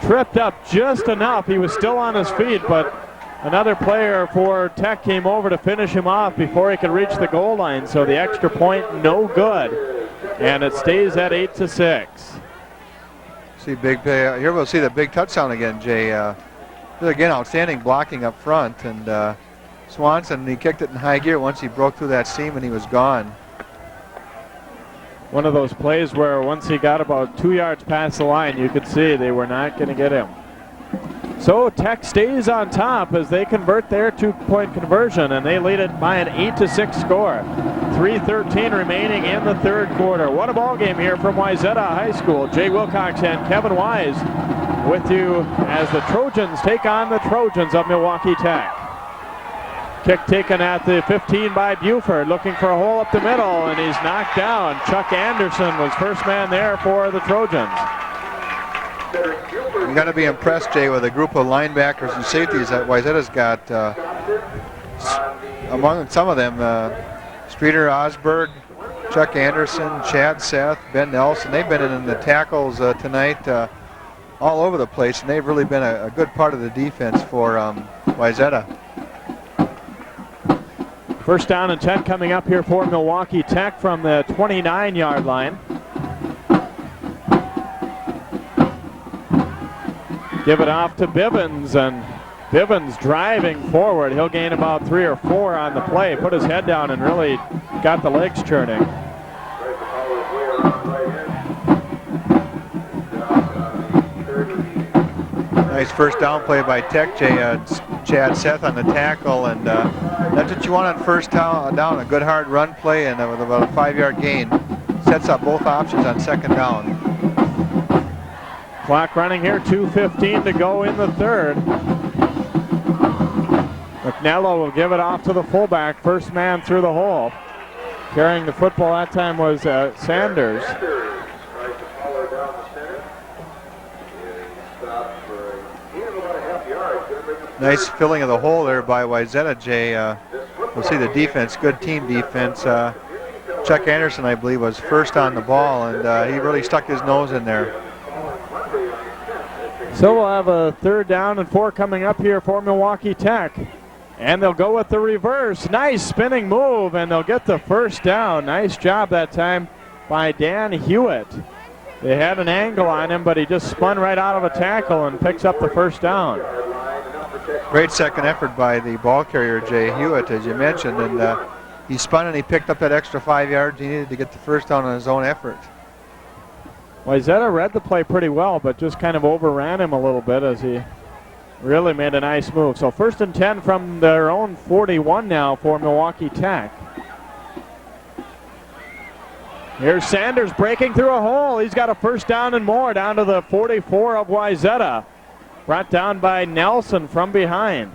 Tripped up just enough. He was still on his feet, but another player for Tech came over to finish him off before he could reach the goal line. So the extra point, no good. And it stays at 8-6. See big play. Here we'll see the big touchdown again, Jay. Again, outstanding blocking up front. And Swanson, he kicked it in high gear once he broke through that seam and he was gone. One of those plays where once he got about 2 yards past the line, you could see they were not going to get him. So Tech stays on top as they convert their two-point conversion, and they lead it by an 8-6 score. 3:13 remaining in the third quarter. What a ball game here from Wayzata High School. Jay Wilcox and Kevin Wise with you as the Trojans take on the Trojans of Milwaukee Tech. Kick taken at the 15 by Buford, looking for a hole up the middle, and he's knocked down. Chuck Anderson was first man there for the Trojans. You got to be impressed, Jay, with a group of linebackers and safeties that Wayzata's got. Among some of them, Streeter Osberg, Chuck Anderson, Chad Seth, Ben Nelson. They've been in the tackles tonight all over the place, and they've really been a good part of the defense for Wayzata. First down and 10 coming up here for Milwaukee Tech from the 29-yard line. Give it off to Bivens, and Bivens driving forward. He'll gain about 3 or 4 on the play. Put his head down and really got the legs churning. Nice first down play by Tech, Jay. Chad Seth on the tackle, and that's what you want on first down. A good hard run play, and with about a 5-yard gain, sets up both options on second down. Clock running here, 2:15 to go in the third. McNello will give it off to the fullback, first man through the hole. Carrying the football that time was Sanders. Nice filling of the hole there by Wayzata, Jay. We'll see the defense, good team defense. Chuck Anderson, I believe, was first on the ball, and he really stuck his nose in there. So we'll have a third down and 4 coming up here for Milwaukee Tech. And they'll go with the reverse. Nice spinning move, and they'll get the first down. Nice job that time by Dan Hewitt. They had an angle on him, but he just spun right out of a tackle and picks up the first down. Great second effort by the ball carrier, Jay Hewitt, as you mentioned. And he spun and he picked up that extra 5 yards he needed to get the first down on his own effort. Wayzata read the play pretty well, but just kind of overran him a little bit as he really made a nice move. So 1st and 10 from their own 41 now for Milwaukee Tech. Here's Sanders breaking through a hole. He's got a first down and more down to the 44 of Wayzata. Brought down by Nelson from behind.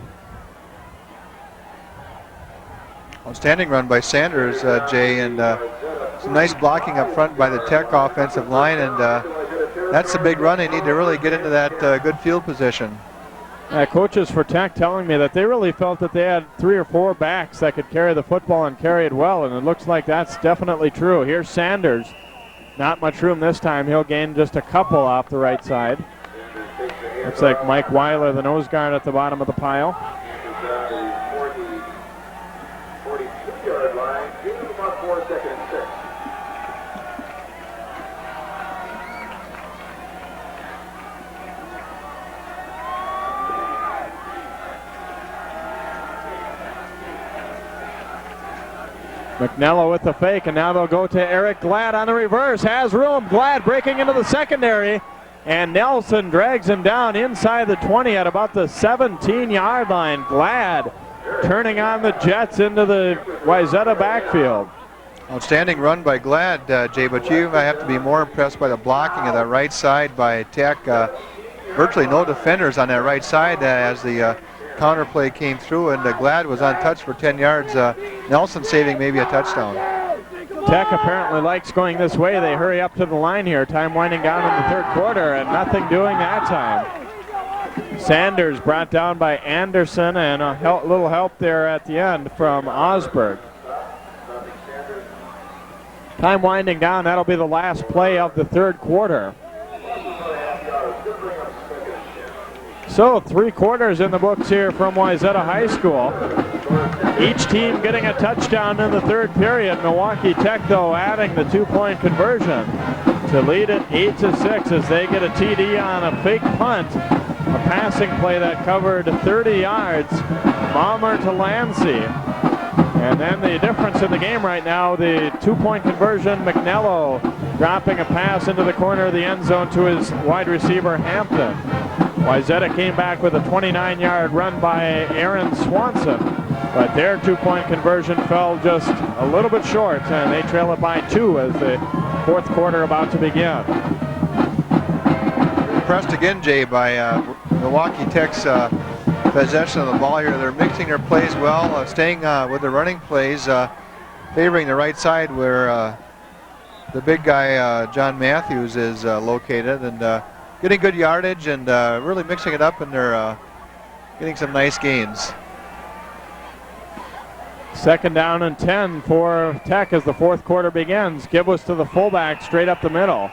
Outstanding run by Sanders, Jay, and some nice blocking up front by the Tech offensive line, and that's a big run. They need to really get into that good field position. Coaches for Tech telling me that they really felt that they had 3 or 4 backs that could carry the football and carry it well, and it looks like that's definitely true. Here's Sanders. Not much room this time. He'll gain just a couple off the right side. Looks like Mike Weiler, the nose guard, at the bottom of the pile. 42-yard line, about 4 seconds and 6. McNello with the fake, and now they'll go to Eric Glad on the reverse. Has room. Glad breaking into the secondary, and Nelson drags him down inside the 20 at about the 17-yard line. Glad turning on the Jets into the Wayzata backfield. Outstanding run by Glad, Jay, but you might have to be more impressed by the blocking of that right side by Tech. Virtually no defenders on that right side as the counter play came through, and Glad was untouched for 10 yards. Nelson saving maybe a touchdown. Tech apparently likes going this way. They hurry up to the line here. Time winding down in the 3rd quarter, and nothing doing that time. Sanders brought down by Anderson, and a little help there at the end from Osberg. Time winding down. That'll be the last play of the 3rd quarter. So 3 quarters in the books here from Wayzata High School. Each team getting a touchdown in the 3rd period. Milwaukee Tech, though, adding the 2-point conversion to lead it 8-6 as they get a TD on a fake punt. A passing play that covered 30 yards. Balmer to Lancey. And then the difference in the game right now, the 2-point conversion, McNello dropping a pass into the corner of the end zone to his wide receiver, Hampton. Wayzata came back with a 29-yard run by Aaron Swanson, but their 2-point conversion fell just a little bit short, and they trail it by 2 as the 4th quarter about to begin. Impressed again, Jay, by Milwaukee Tech's possession of the ball here. They're mixing their plays well, staying with the running plays, favoring the right side where the big guy, John Matthews, is located, and getting good yardage and really mixing it up, and they're getting some nice gains. 2nd down and 10 for Tech as the 4th quarter begins. Gibwas to the fullback straight up the middle.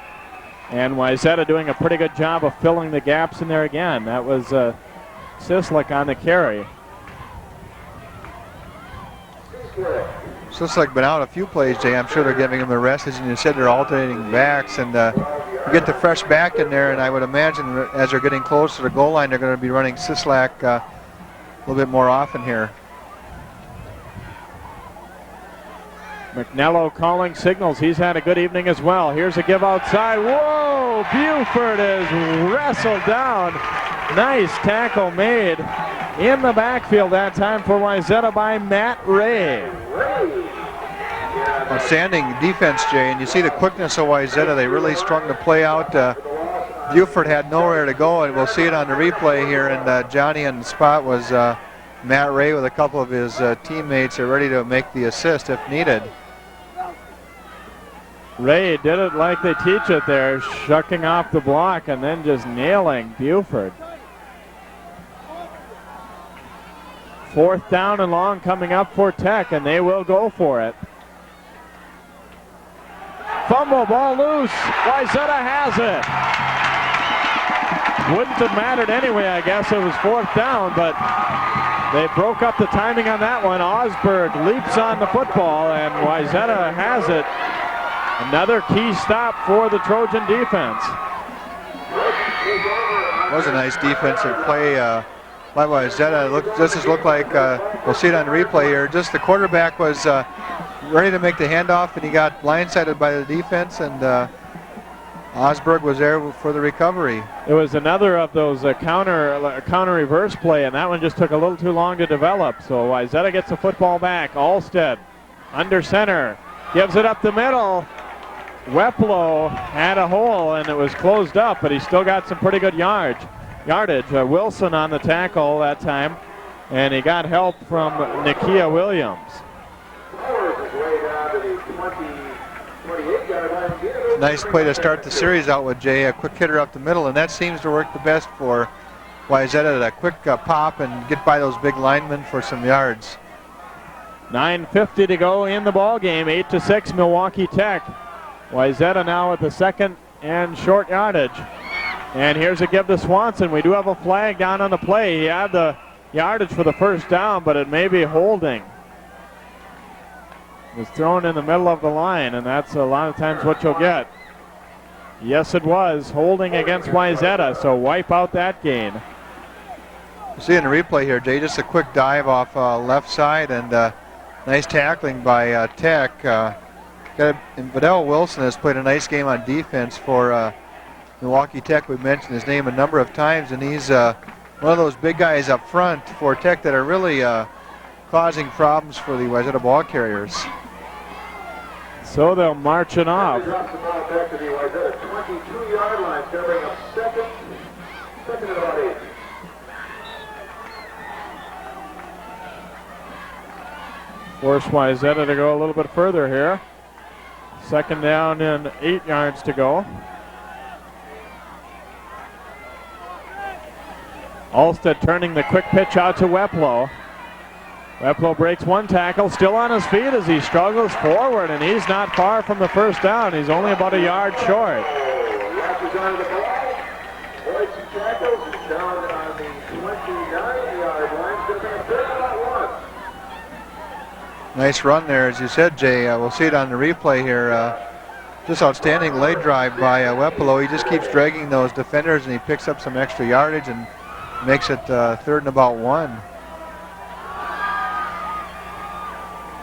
And Wayzata doing a pretty good job of filling the gaps in there again. That was Sislik on the carry. Sislik been out a few plays, Jay. I'm sure they're giving him a rest. As you said, they're alternating backs, and you get the fresh back in there, and I would imagine as they're getting close to the goal line, they're going to be running Sislak a little bit more often here. McNello calling signals. He's had a good evening as well. Here's a give outside. Whoa! Buford is wrestled down. Nice tackle made in the backfield that time for Wayzata by Matt Ray. Outstanding defense, Jay, and you see the quickness of Wayzata. They really strung the play out. Buford had nowhere to go, and we'll see it on the replay here. And Johnny on the spot was Matt Ray with a couple of his teammates are ready to make the assist if needed. Ray did it like they teach it there, shucking off the block and then just nailing Buford. 4th down and long coming up for Tech, and they will go for it. Fumble, ball loose. Wayzata has it. Wouldn't have mattered anyway, I guess. It was 4th down, but They broke up the timing on that one. Osberg leaps on the football, and Wayzata has it. Another key stop for the Trojan defense. It was a nice defensive play by Wayzata. Just looked like, we'll see it on the replay here, just the quarterback was ready to make the handoff, and he got blindsided by the defense, and Osberg was there for the recovery. It was another of those counter reverse play, and that one just took a little too long to develop. So Wayzata gets the football back. Alstead under center, gives it up the middle. Weplow had a hole, and it was closed up, but he still got some pretty good yardage. Wilson on the tackle that time, and he got help from Nakia Williams. Nice play to start the series out with, Jay. A quick hitter up the middle, and that seems to work the best for Wayzata. That quick pop and get by those big linemen for some yards. 9:50 to go in the ball game. 8-6 Milwaukee Tech. Wayzata now at the second and short yardage. And here's a give to Swanson. We do have a flag down on the play. He had the yardage for the first down, but it may be holding. It was thrown in the middle of the line, and that's a lot of times what you'll get. Yes, it was holding against Wayzata, so wipe out that gain. You see in the replay here, Jay, just a quick dive off left side, and nice tackling by Tech. And Vidal Wilson has played a nice game on defense for Milwaukee Tech. We've mentioned his name a number of times, and he's one of those big guys up front for Tech that are really causing problems for the Wayzata ball carriers. So they'll march it off. Drops the ball back to the Wayzata 22-yard line, covering up second and about 8. Force Wayzata to go a little bit further here. Second down and 8 yards to go. Alstead turning the quick pitch out to Weplow. Weplow breaks one tackle, still on his feet as he struggles forward, and he's not far from the first down. He's only about a yard short. Nice run there, as you said, Jay. We'll see it on the replay here. Just outstanding leg drive by Weplow. He just keeps dragging those defenders, and he picks up some extra yardage and makes it 3rd and about 1.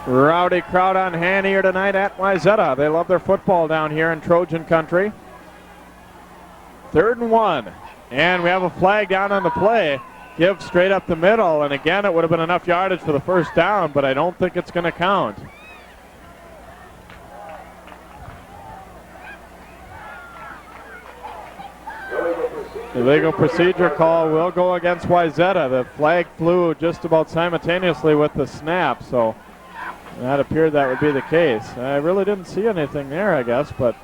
Rowdy crowd on hand here tonight at Wayzata. They love their football down here in Trojan country. 3rd and 1. And we have a flag down on the play. Give straight up the middle. And again, it would have been enough yardage for the first down, but I don't think it's going to count. The legal procedure call will go against Wayzata. The flag flew just about simultaneously with the snap, so that appeared that would be the case. I really didn't see anything there, I guess, but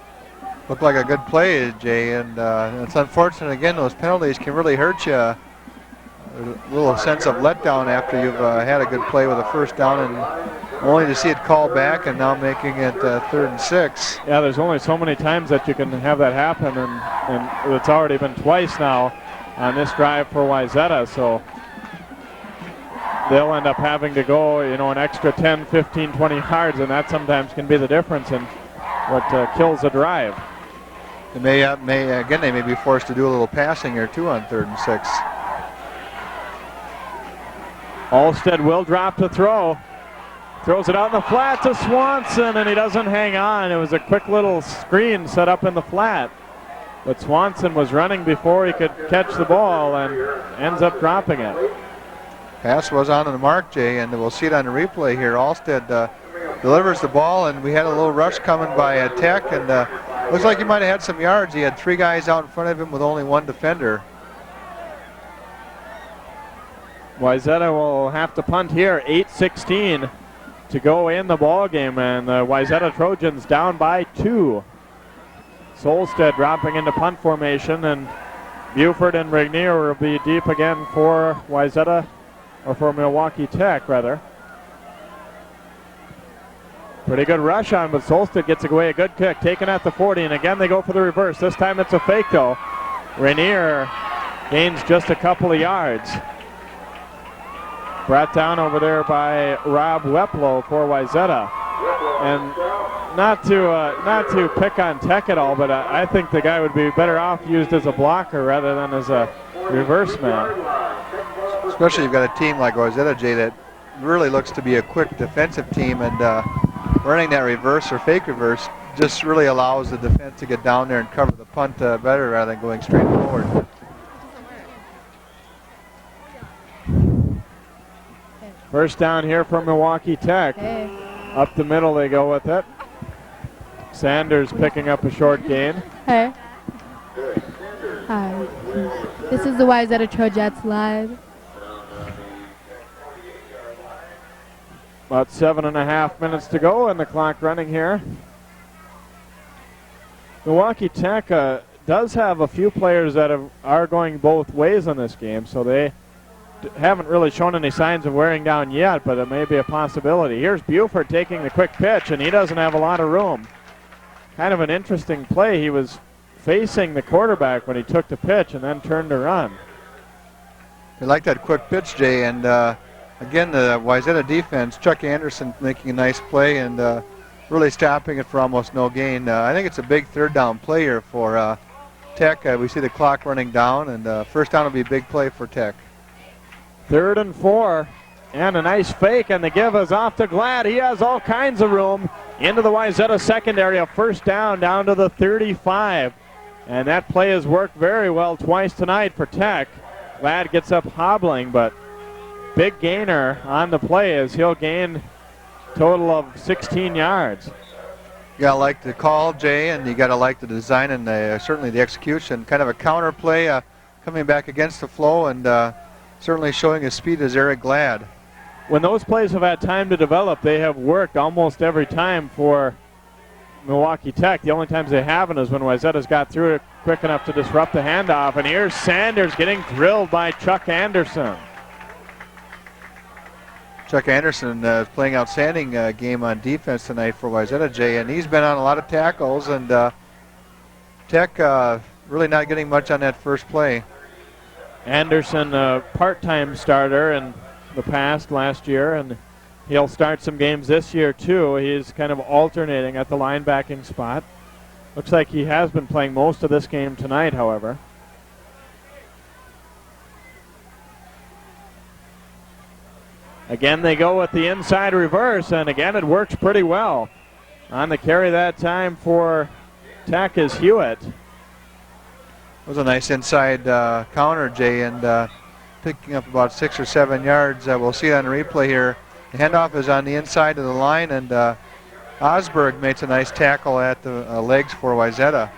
looked like a good play, Jay, and it's unfortunate. Again, those penalties can really hurt you. A little sense of letdown after you've had a good play with a first down, and only to see it called back and now making it 3rd and 6. Yeah, there's only so many times that you can have that happen, and it's already been twice now on this drive for Wayzata, so they'll end up having to go, an extra 10, 15, 20 yards, and that sometimes can be the difference in what kills a drive. They may be forced to do a little passing here too on 3rd and 6. Alstead will drop to throw. Throws it out in the flat to Swanson, and he doesn't hang on. It was a quick little screen set up in the flat, but Swanson was running before he could catch the ball and ends up dropping it. Pass was on the mark, Jay, and we'll see it on the replay here. Alstead delivers the ball, and we had a little rush coming by Tech, and looks like he might have had some yards. He had 3 guys out in front of him with only 1 defender. Wayzata will have to punt here. 8:16 to go in the ball game, and the Wayzata Trojans down by 2. Solstead dropping into punt formation, and Buford and Regnier will be deep again for Wayzata, or for Milwaukee Tech rather. Pretty good rush on, but Solstead gets away a good kick, taken at the 40, and again they go for the reverse. This time it's a fake though. Regnier gains just a couple of yards. Brought down over there by Rob Weplow for Wayzata. And not to pick on Tech at all, but I think the guy would be better off used as a blocker rather than as a reverse man. Especially you've got a team like Wayzata, Jay, that really looks to be a quick defensive team, and running that reverse or fake reverse just really allows the defense to get down there and cover the punt better rather than going straight forward. First down here for Milwaukee Tech. Hey. Up the middle they go with it. Sanders picking up a short gain. Hey. Hi. This is the Wayzata Trojans live. About 7.5 minutes to go and the clock running here. Milwaukee Tech does have a few players that are going both ways in this game, so they haven't really shown any signs of wearing down yet, but it may be a possibility. Here's Buford taking the quick pitch, and he doesn't have a lot of room. Kind of an interesting play. He was facing the quarterback when he took the pitch and then turned to run. They like that quick pitch, Jay, and again, the Wayzata defense, Chuck Anderson making a nice play and really stopping it for almost no gain. I think it's a big third down play here for Tech. We see the clock running down, and first down will be a big play for Tech. 3rd and 4, and a nice fake, and the give is off to Glad. He has all kinds of room into the Wayzata secondary. A first down to the 35, and that play has worked very well twice tonight for Tech. Glad gets up hobbling, but big gainer on the play as he'll gain a total of 16 yards. You gotta like the call, Jay, and you gotta like the design and certainly the execution. Kind of a counter play coming back against the flow, and certainly showing his speed as Eric Glad. When those plays have had time to develop, they have worked almost every time for Milwaukee Tech. The only times they haven't is when Wayzata's got through it quick enough to disrupt the handoff. And here's Sanders getting drilled by Chuck Anderson. Chuck Anderson is playing outstanding game on defense tonight for Wayzata, Jay, and he's been on a lot of tackles, and Tech really not getting much on that first play. Anderson, a part-time starter in the past last year, and he'll start some games this year too. He's kind of alternating at the linebacking spot. Looks like he has been playing most of this game tonight, however. Again, they go with the inside reverse, and again, it works pretty well. On the carry that time for Tech is Hewitt. It was a nice inside counter, Jay, and picking up about 6 or 7 yards. We'll see it on the replay here. The handoff is on the inside of the line, and Osberg makes a nice tackle at the legs for Wayzata.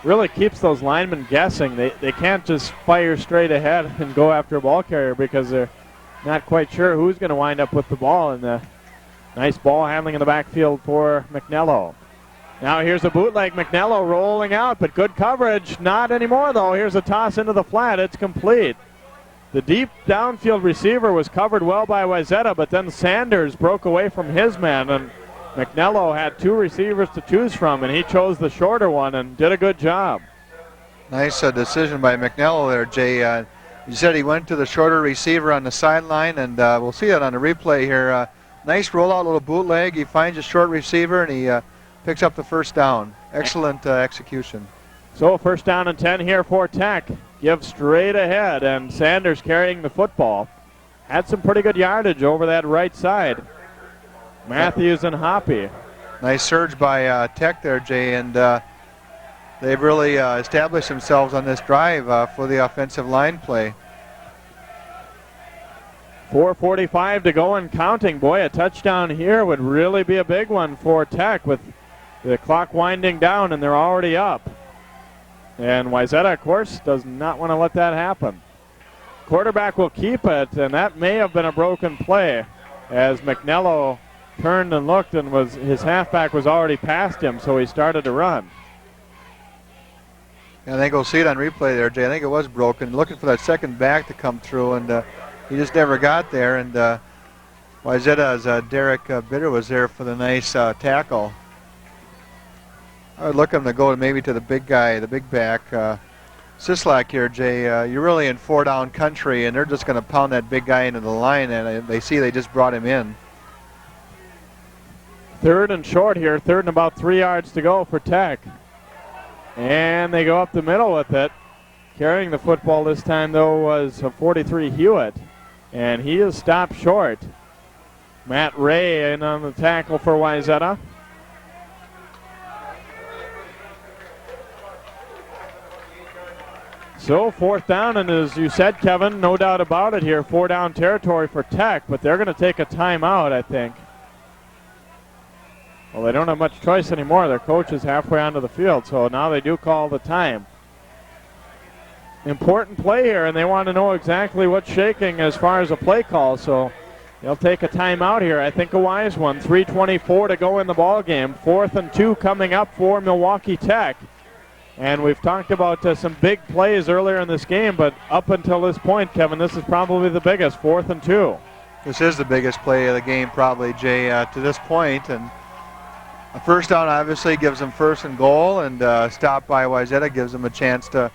Really keeps those linemen guessing. They can't just fire straight ahead and go after a ball carrier because they're not quite sure who's going to wind up with the ball. And the nice ball handling in the backfield for McNello. Now here's a bootleg. McNello rolling out, but good coverage. Not anymore, though. Here's a toss into the flat. It's complete. The deep downfield receiver was covered well by Wayzata, but then Sanders broke away from his man, and McNello had 2 receivers to choose from, and he chose the shorter one and did a good job. Nice decision by McNello there, Jay. You said he went to the shorter receiver on the sideline, and we'll see that on the replay here. Nice rollout, little bootleg. He finds a short receiver, and he picks up the first down. Excellent execution. So first down and 10 here for Tech. Give straight ahead, and Sanders carrying the football. Had some pretty good yardage over that right side. Matthews and Hoppy. Nice surge by Tech there, Jay, and they've really established themselves on this drive for the offensive line play. 4:45 to go and counting. Boy, a touchdown here would really be a big one for Tech with the clock winding down, and they're already up. And Wayzata, of course, does not want to let that happen. Quarterback will keep it, and that may have been a broken play as McNello turned and looked, and his halfback was already past him, so he started to run. I think we'll see it on replay there, Jay. I think it was broken. Looking for that second back to come through, and he just never got there. And Wayzata's Derek Bitter was there for the nice tackle. I would look him to go maybe to the big guy, the big back, Sislak here, Jay, you're really in 4-down country, and they're just going to pound that big guy into the line, and they see they just brought him in. 3rd and short here, 3rd and about 3 yards to go for Tech. And they go up the middle with it. Carrying the football this time, though, was a 43 Hewitt, and he is stopped short. Matt Ray in on the tackle for Wayzata. So 4th down, and as you said, Kevin, no doubt about it here, 4-down territory for Tech, but they're going to take a timeout, I think. Well, they don't have much choice anymore. Their coach is halfway onto the field, so now they do call the time. Important play here, and they want to know exactly what's shaking as far as a play call, so they'll take a timeout here. I think a wise one. 3:24 to go in the ball game. 4th and 2 coming up for Milwaukee Tech. And we've talked about some big plays earlier in this game, but up until this point, Kevin, this is probably the biggest, 4th and 2. This is the biggest play of the game probably, Jay, to this point. And a first down obviously gives them 1st and goal, and stop by Wayzata gives them a chance to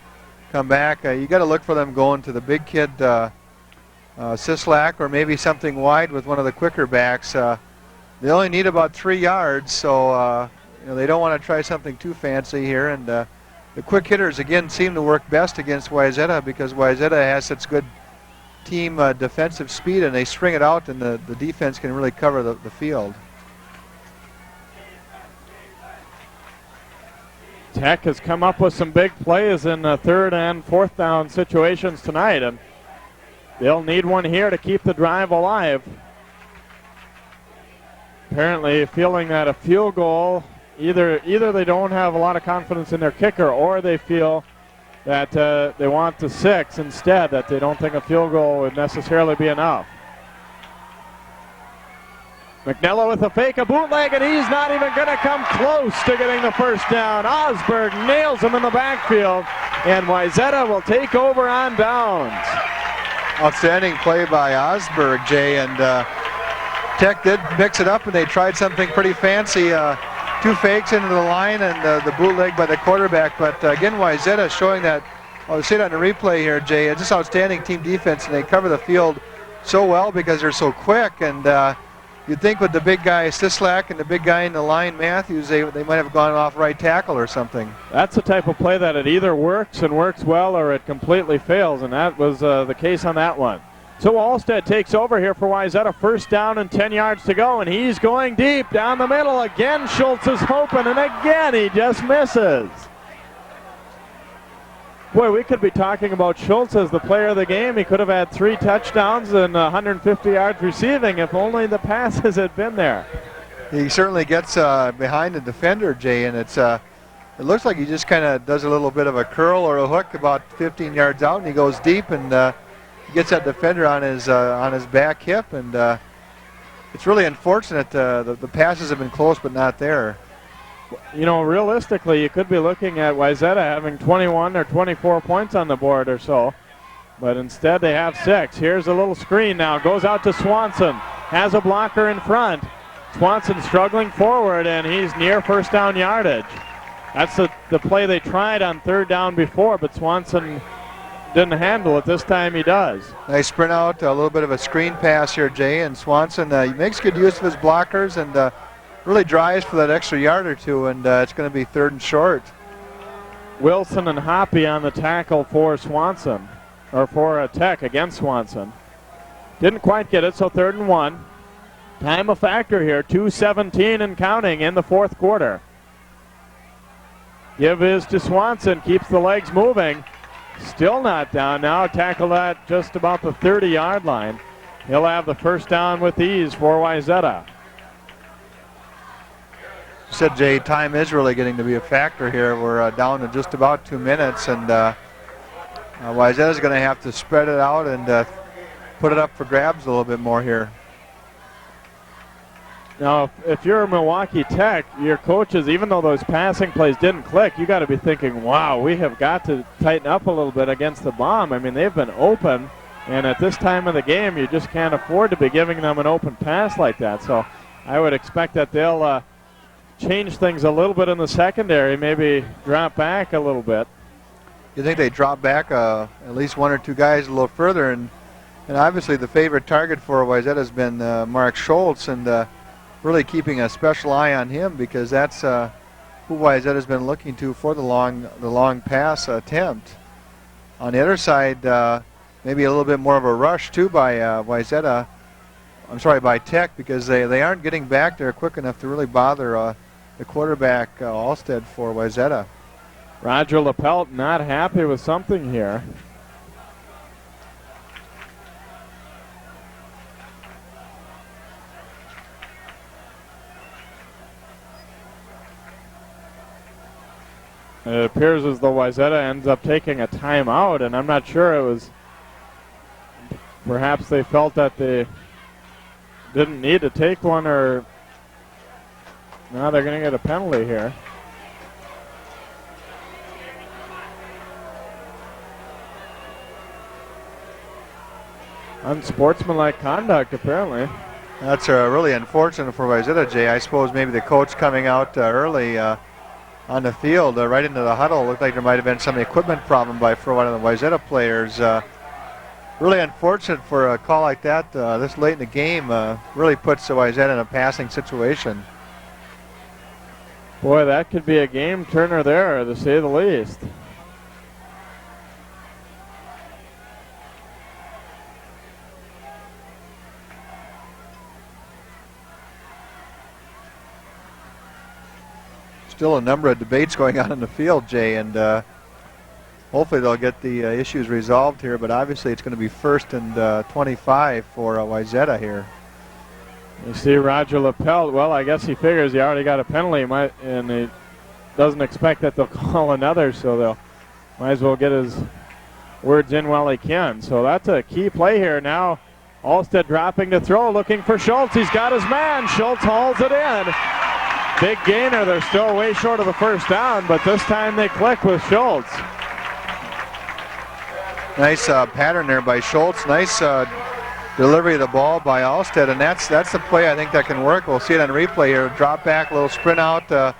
come back. You got to look for them going to the big kid, Sislak, or maybe something wide with one of the quicker backs. They only need about 3 yards, so they don't want to try something too fancy here. And the quick hitters, again, seem to work best against Wayzata because Wayzata has such good team defensive speed, and they string it out, and the defense can really cover the field. Tech has come up with some big plays in 3rd and 4th down situations tonight, and they'll need one here to keep the drive alive. Apparently feeling that a field goal, either they don't have a lot of confidence in their kicker, or they feel that they want the 6 instead, that they don't think a field goal would necessarily be enough. McNella with a fake, a bootleg, and he's not even going to come close to getting the first down. Osberg nails him in the backfield, and Wayzata will take over on downs. Outstanding play by Osberg, Jay, and Tech did mix it up, and they tried something pretty fancy. 2 fakes into the line and the bootleg by the quarterback, but again, Wayzata showing that, I'll see it on the replay here, Jay, it's just outstanding team defense, and they cover the field so well because they're so quick, and you'd think with the big guy Sislak and the big guy in the line, Matthews, they might have gone off right tackle or something. That's the type of play that it either works and works well, or it completely fails, and that was the case on that one. So Alstead takes over here for Wayzata. 1st down and 10 yards to go, and he's going deep down the middle. Again, Schultz is hoping, and again he just misses. Boy, we could be talking about Schultz as the player of the game. He could have had 3 touchdowns and 150 yards receiving if only the passes had been there. He certainly gets behind the defender, Jay, and it looks like he just kind of does a little bit of a curl or a hook about 15 yards out, and he goes deep, and he gets that defender on his back hip, and it's really unfortunate. The passes have been close, but not there. You know, realistically, you could be looking at Wayzata having 21 or 24 points on the board or so, but instead they have 6. Here's a little screen now. Goes out to Swanson. Has a blocker in front. Swanson struggling forward, and he's near 1st down yardage. That's the play they tried on 3rd down before, but Swanson didn't handle it. This time he does. Nice sprint out, a little bit of a screen pass here, Jay, and Swanson he makes good use of his blockers and really drives for that extra yard or 2, and it's going to be 3rd and short. Wilson and Hoppy on the tackle for Swanson, or for Tech against Swanson. Didn't quite get it, so 3rd and 1. Time a factor here, 2:17 and counting in the 4th quarter. Give is to Swanson, keeps the legs moving. Still not down now, tackled at just about the 30-yard line. He'll have the 1st down with ease for Wayzata. Said Jay, time is really getting to be a factor here. We're down to just about 2 minutes, and Wayzata's going to have to spread it out and put it up for grabs a little bit more here. Now, if you're Milwaukee Tech, your coaches, even though those passing plays didn't click, you got to be thinking, wow, we have got to tighten up a little bit against the bomb. I mean, they've been open, and at this time of the game, you just can't afford to be giving them an open pass like that. So I would expect that they'll change things a little bit in the secondary, maybe drop back a little bit. You think they drop back at least one or two guys a little further, and obviously the favorite target for Wayzata has been Mark Schultz, and really keeping a special eye on him because that's who Wayzata has been looking to for the long pass attempt. On the other side, maybe a little bit more of a rush too by Wayzata. I'm sorry, by Tech, because they aren't getting back there quick enough to really bother the quarterback Alstead for Wayzata. Roger Lapelt not happy with something here. It appears as though Wayzata ends up taking a timeout, and I'm not sure it was. Perhaps they felt that they didn't need to take one, or now they're going to get a penalty here. Unsportsmanlike conduct, apparently. That's really unfortunate for Wayzata, Jay. I suppose maybe the coach coming out early on the field, right into the huddle, looked like there might have been some equipment problem for one of the Wayzata players. Really unfortunate for a call like that this late in the game. Really puts Wayzata in a passing situation. Boy, that could be a game turner there, to say the least. Still a number of debates going on in the field, Jay, and hopefully they'll get the issues resolved here, but obviously it's going to be 1st and 25 for Wayzata here. You see Roger Lapelt, well, I guess he figures he already got a penalty, and he doesn't expect that they'll call another, so they'll might as well get his words in while he can. So that's a key play here now. Alstead dropping to throw, looking for Schultz. He's got his man. Schultz hauls it in. Big gainer. They're still way short of the first down, but this time they click with Schultz. Nice pattern there by Schultz. Nice delivery of the ball by Alstead, and that's the play I think that can work. We'll see it on replay here. Drop back, little sprint out,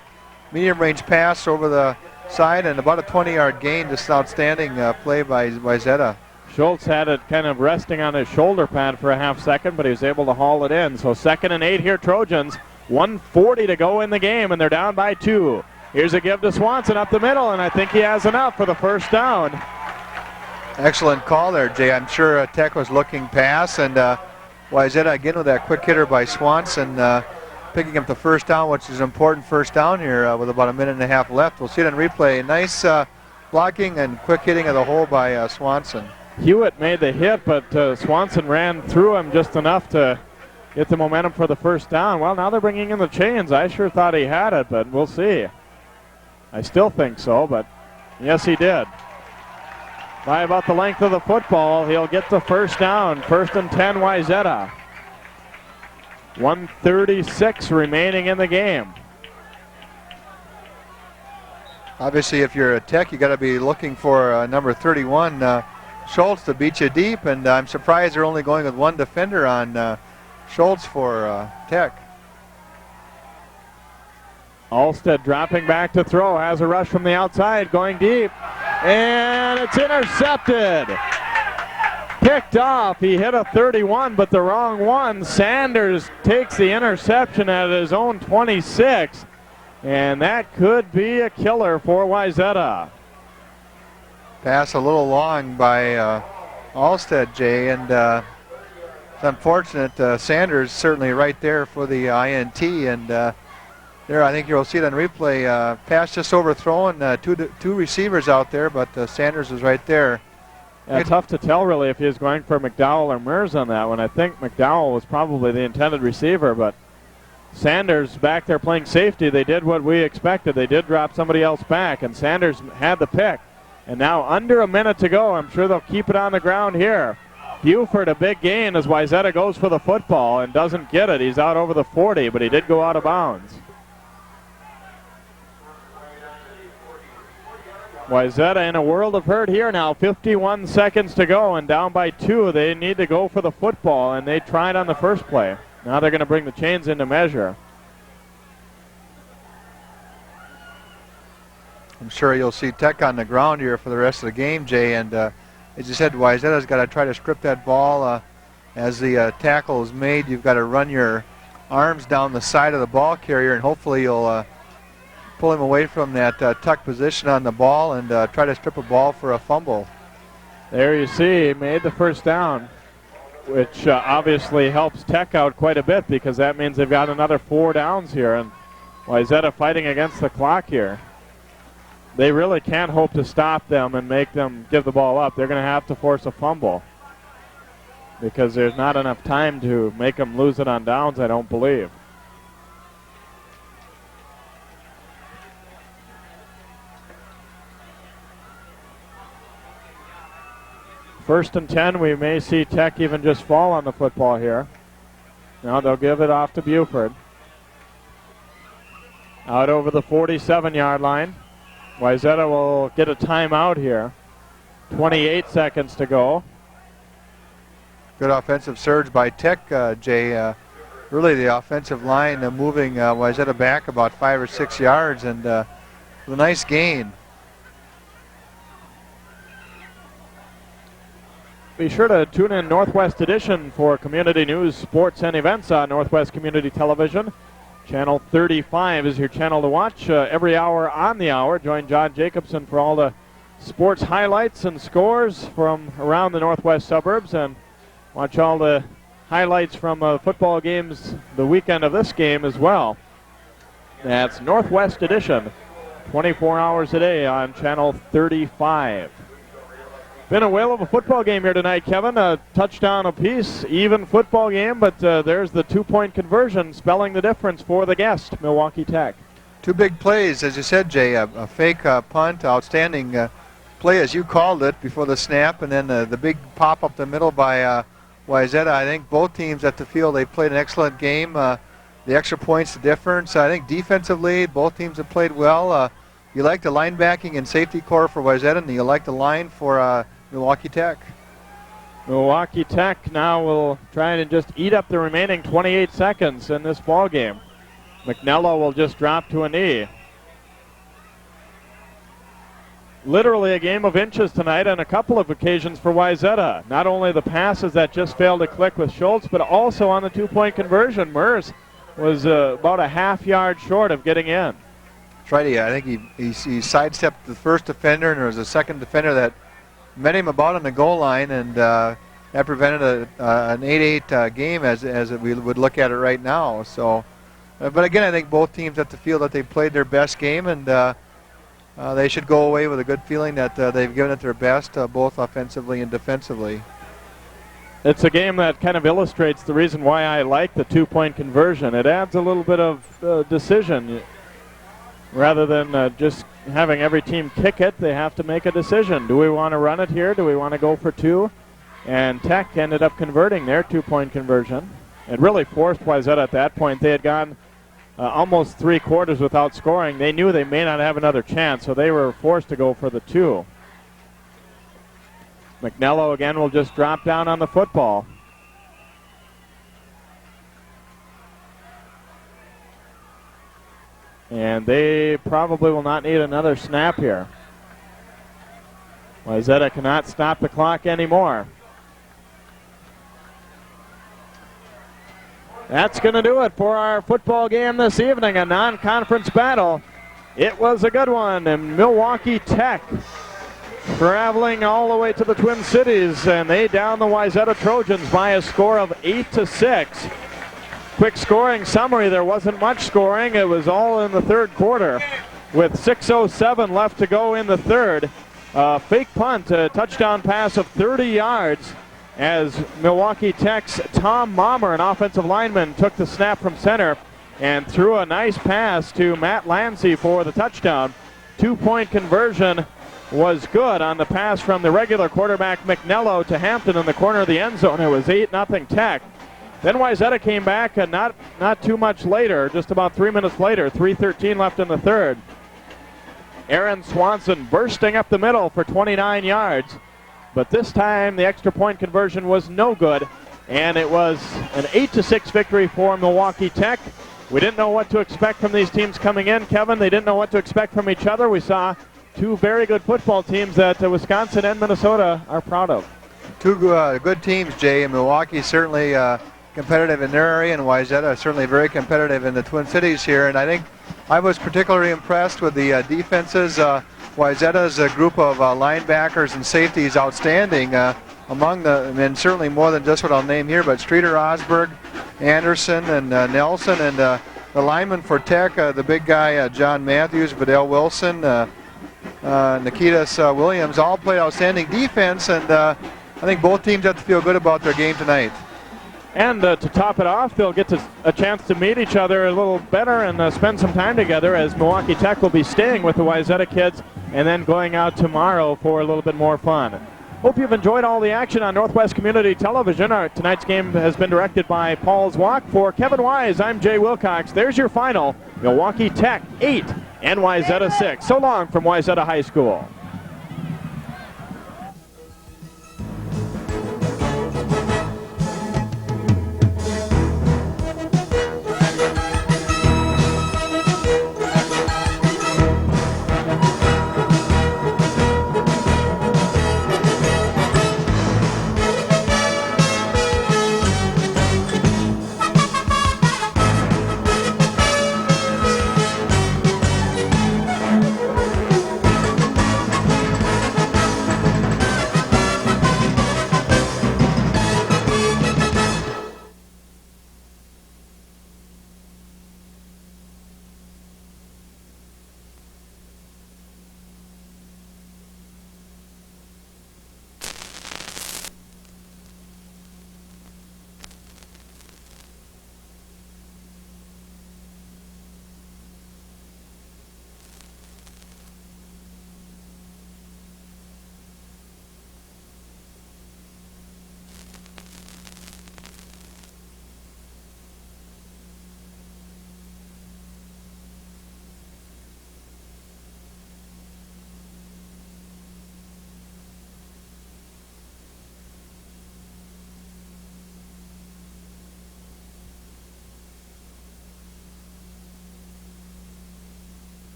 medium range pass over the side, and about a 20-yard gain. Just an outstanding play by Wayzata. Schultz had it kind of resting on his shoulder pad for a half second, but he was able to haul it in. So 2nd and 8 here, Trojans. 1:40 to go in the game, and they're down by 2. Here's a give to Swanson up the middle, and I think he has enough for the first down. Excellent call there, Jay. I'm sure Tech was looking pass, and Wayzata again with that quick hitter by Swanson, picking up the first down, which is an important first down here with about a minute and a half left. We'll see it on replay. Nice blocking and quick hitting of the hole by Swanson. Hewitt made the hit, but Swanson ran through him just enough to get the momentum for the first down. Well, now they're bringing in the chains. I sure thought he had it, but we'll see. I still think so, but yes, he did. By about the length of the football, he'll get the first down. 1st and 10, Wayzata. 1:36 remaining in the game. Obviously, if you're a Tech, you got to be looking for number 31, Schultz, to beat you deep, and I'm surprised they're only going with one defender on Schultz for Tech. Alstead dropping back to throw, has a rush from the outside, going deep, and it's intercepted. Picked off. He hit a 31, but the wrong one. Sanders takes the interception at his own 26, and that could be a killer for Wayzata. Pass a little long by Alstead, Jay, and it's unfortunate. Sanders certainly right there for the INT, and there I think you'll see it on replay. Pass just overthrown, two receivers out there, but Sanders was right there. Yeah, tough to tell really if he was going for McDowell or Mers on that one. I think McDowell was probably the intended receiver, but Sanders back there playing safety. They did what we expected. They did drop somebody else back, and Sanders had the pick. And now under a minute to go. I'm sure they'll keep it on the ground here. Buford, a big gain as Wayzata goes for the football and doesn't get it. He's out over the 40, but he did go out of bounds. Wayzata in a world of hurt here now. 51 seconds to go and down by 2. They need to go for the football, and they tried on the first play. Now they're going to bring the chains into measure. I'm sure you'll see Tech on the ground here for the rest of the game, Jay. And as you said, Wayzata's got to try to script that ball. As the tackle is made, you've got to run your arms down the side of the ball carrier, and hopefully you'll pull him away from that tuck position on the ball and try to strip a ball for a fumble. There you see, he made the first down, which obviously helps Tech out quite a bit because that means they've got another 4 downs here. And Wayzata fighting against the clock here. They really can't hope to stop them and make them give the ball up. They're going to have to force a fumble because there's not enough time to make them lose it on downs, I don't believe. First and 10, we may see Tech even just fall on the football here. Now they'll give it off to Buford. Out over the 47-yard line. Wayzata will get a timeout here. 28 seconds to go. Good offensive surge by Tech, Jay. Really the offensive line moving Wayzata back about 5 or 6 yards, and a nice gain. Be sure to tune in Northwest Edition for community news, sports, and events on Northwest Community Television. Channel 35 is your channel to watch every hour on the hour. Join John Jacobson for all the sports highlights and scores from around the Northwest suburbs, and watch all the highlights from football games the weekend of this game as well. That's Northwest Edition, 24 hours a day on Channel 35. Been a whale of a football game here tonight, Kevin. A touchdown apiece, even football game, but there's the 2-point conversion spelling the difference for the guest, Milwaukee Tech. 2 big plays, as you said, Jay. A fake punt, outstanding play as you called it before the snap, and then the big pop up the middle by Wayzata. I think both teams at the field, they played an excellent game. The extra points, the difference. I think defensively, both teams have played well. You like the linebacking and safety core for Wayzata, and you like the line for Milwaukee Tech. Milwaukee Tech now will try and just eat up the remaining 28 seconds in this ball game. McNello will just drop to a knee. Literally a game of inches tonight on a couple of occasions for Wayzata. Not only the passes that just failed to click with Schultz, but also on the 2-point conversion. Mers was about a half-yard short of getting in. That's right. I think he sidestepped the first defender, and there was a second defender that met him about on the goal line, and that prevented an 8-8 game as we would look at it right now. So, but again, I think both teams at the field that they played their best game, and they should go away with a good feeling that they've given it their best, both offensively and defensively. It's a game that kind of illustrates the reason why I like the 2-point conversion. It adds a little bit of decision. Rather than just having every team kick it, they have to make a decision. Do we want to run it here? Do we want to go for 2? And Tech ended up converting their 2-point conversion. It really forced Wayzata at that point. They had gone almost 3 quarters without scoring. They knew they may not have another chance, so they were forced to go for the 2. McNello again will just drop down on the football. And they probably will not need another snap here. Wayzata cannot stop the clock anymore. That's going to do it for our football game this evening, a non-conference battle. It was a good one, and Milwaukee Tech traveling all the way to the Twin Cities, and they down the Wayzata Trojans by a score of 8-6. Quick scoring summary, there wasn't much scoring. It was all in the third quarter with 6:07 left to go in the third. Fake punt, a touchdown pass of 30 yards as Milwaukee Tech's Tom Mommer, an offensive lineman, took the snap from center and threw a nice pass to Matt Lansey for the touchdown. 2-point conversion was good on the pass from the regular quarterback McNello to Hampton in the corner of the end zone. It was 8-0 Tech. Then Wayzata came back, and not too much later, just about 3 minutes later, 3:13 left in the third. Aaron Swanson bursting up the middle for 29 yards. But this time the extra point conversion was no good, and it was an 8-6 victory for Milwaukee Tech. We didn't know what to expect from these teams coming in, Kevin. They didn't know what to expect from each other. We saw two very good football teams that Wisconsin and Minnesota are proud of. Two good teams, Jay. Milwaukee certainly competitive in their area, and Wayzata certainly very competitive in the Twin Cities here. And I think I was particularly impressed with the defenses. Wayzata's group of linebackers and safeties outstanding. Among the, and certainly more than just what I'll name here, but Streeter, Osberg, Anderson, and Nelson, and the lineman for Tech, the big guy, John Matthews, Vidal Wilson, Nikitas Williams, all played outstanding defense, and I think both teams have to feel good about their game tonight. And to top it off, they'll get a chance to meet each other a little better and spend some time together, as Milwaukee Tech will be staying with the Wayzata kids and then going out tomorrow for a little bit more fun. Hope you've enjoyed all the action on Northwest Community Television. Tonight's game has been directed by Paul Zwak. For Kevin Wise, I'm Jay Wilcox. There's your final. Milwaukee Tech 8 and Wayzata 6. So long from Wayzata High School.